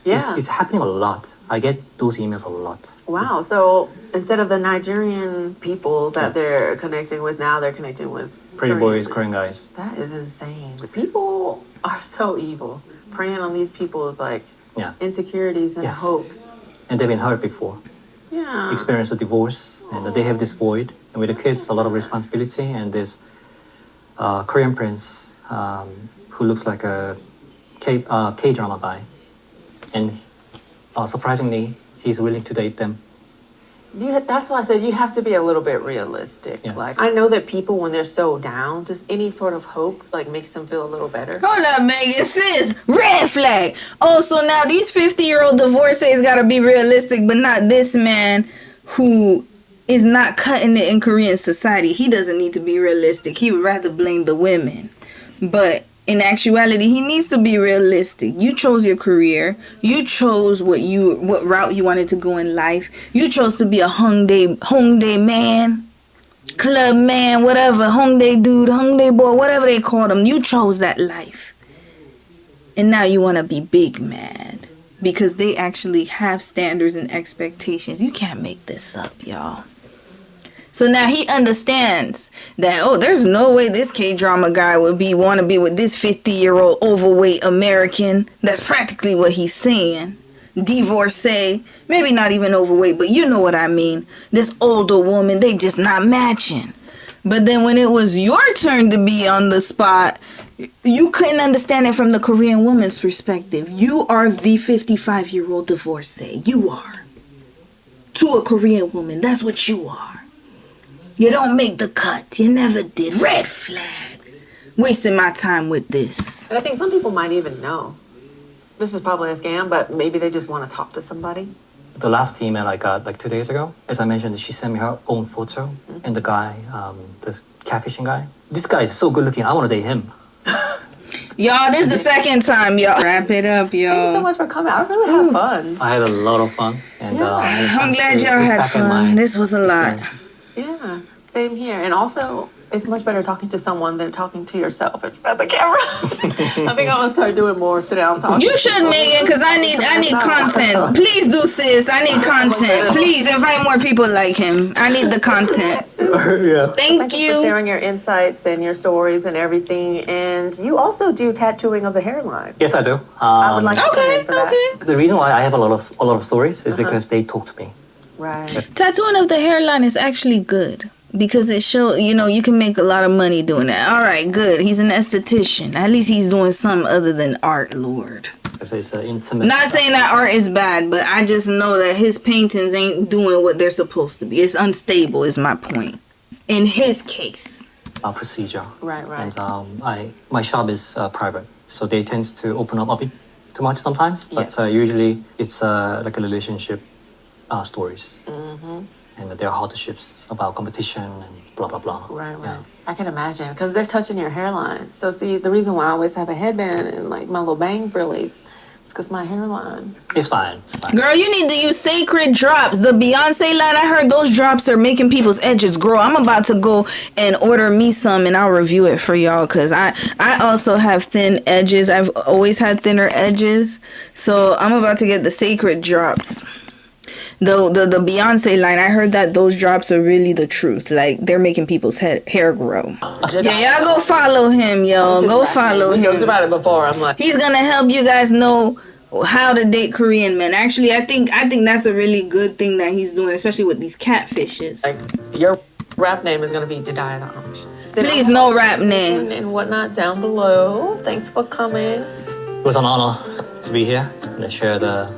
Yeah. It's happening a lot. I get those emails a lot. Wow. So instead of the Nigerian people that they're connecting with, now they're connecting with Pretty Korean boys, men. Korean guys. That is insane. The people are so evil. Preying on these people's like Yeah. insecurities and Yes. hopes. And they've been hurt before. Yeah. Experienced a divorce, and they have this void. And with the kids, a lot of responsibility. And this Korean prince who looks like a K-drama guy. And surprisingly, he's willing to date them. That's why I said you have to be a little bit realistic. Yes. Like I know that people when they're so down, just any sort of hope like makes them feel a little better. Hold up, Megan. Sis, red flag. Oh, so now these 50-year-old divorcees got to be realistic, but not this man who is not cutting it in Korean society. He doesn't need to be realistic. He would rather blame the women. But in actuality, he needs to be realistic. You chose your career. You chose what route you wanted to go in life. You chose to be a Hongdae man, club man, whatever, Hongdae dude, Hongdae boy, whatever they call them. You chose that life. And now you want to be big mad because they actually have standards and expectations. You can't make this up, y'all. So now he understands that, oh, there's no way this K-drama guy would want to be with this 50-year-old overweight American. That's practically what he's saying. Divorcee, maybe not even overweight, but you know what I mean. This older woman, they just not matching. But then when it was your turn to be on the spot, you couldn't understand it from the Korean woman's perspective. You are the 55-year-old divorcee. You are. To a Korean woman, that's what you are. You don't make the cut. You never did. Red flag. Wasting my time with this. And I think some people might even know. This is probably a scam, but maybe they just want to talk to somebody. The last email I got like 2 days ago, as I mentioned, she sent me her own photo, and the guy, this catfishing guy. This guy is so good looking. I want to date him. Y'all, this is the second time, y'all. Wrap it up, Thank you so y'all. much for coming. I really had fun. I had a lot of fun, and Yeah. I had a I'm chance glad to y'all look had back at my fun. This was a lot. experiences. Yeah, same here. And also, it's much better talking to someone than talking to yourself in front of the camera. I think I'm gonna start doing more sit down talking. You should, Megan, because I need content. Please do, sis. I need content. Please invite more people like him. I need the content. Yeah. Thank Thank you for you. sharing your insights and your stories and everything. And you also do tattooing of the hairline. Yes, I do. I would like to come Okay, in for that. okay. The reason why I have a lot of stories is because they talk to me. Right. Tattooing of the hairline is actually good because it shows, you can make a lot of money doing that. All right, good. He's an esthetician. At least he's doing something other than art, Lord. So it's intimate. Not saying that art is bad, but I just know that his paintings ain't doing what they're supposed to be. It's unstable is my point. In his case. Procedure. Right. And my shop is private, so they tend to open up a bit too much sometimes. But Yes. Usually it's like a relationship stories, and there are hardships about competition and blah blah blah. Right. Yeah. I can imagine because they're touching your hairline. So see, the reason why I always have a headband and like my little bang frillies, it's because my hairline. It's fine. It's fine. Girl, you need to use sacred drops. The Beyonce line, I heard those drops are making people's edges grow. I'm about to go and order me some and I'll review it for y'all because I also have thin edges. I've always had thinner edges. So I'm about to get the sacred drops. The Beyonce line, I heard that those drops are really the truth. Like, they're making people's hair grow. Yeah, y'all go follow him, yo. Go follow him. We talked about it before. I'm like, He's gonna help you guys know how to date Korean men. Actually, I think that's a really good thing that he's doing, especially with these catfishes. like your rap name is gonna be Jediah the Amish. Please, no rap name. And whatnot down below. Thanks for coming. It was an honor to be here and share the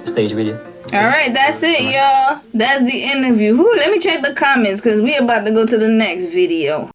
stage with you. All right, that's it, y'all. That's the interview. Let me check the comments because we about to go to the next video.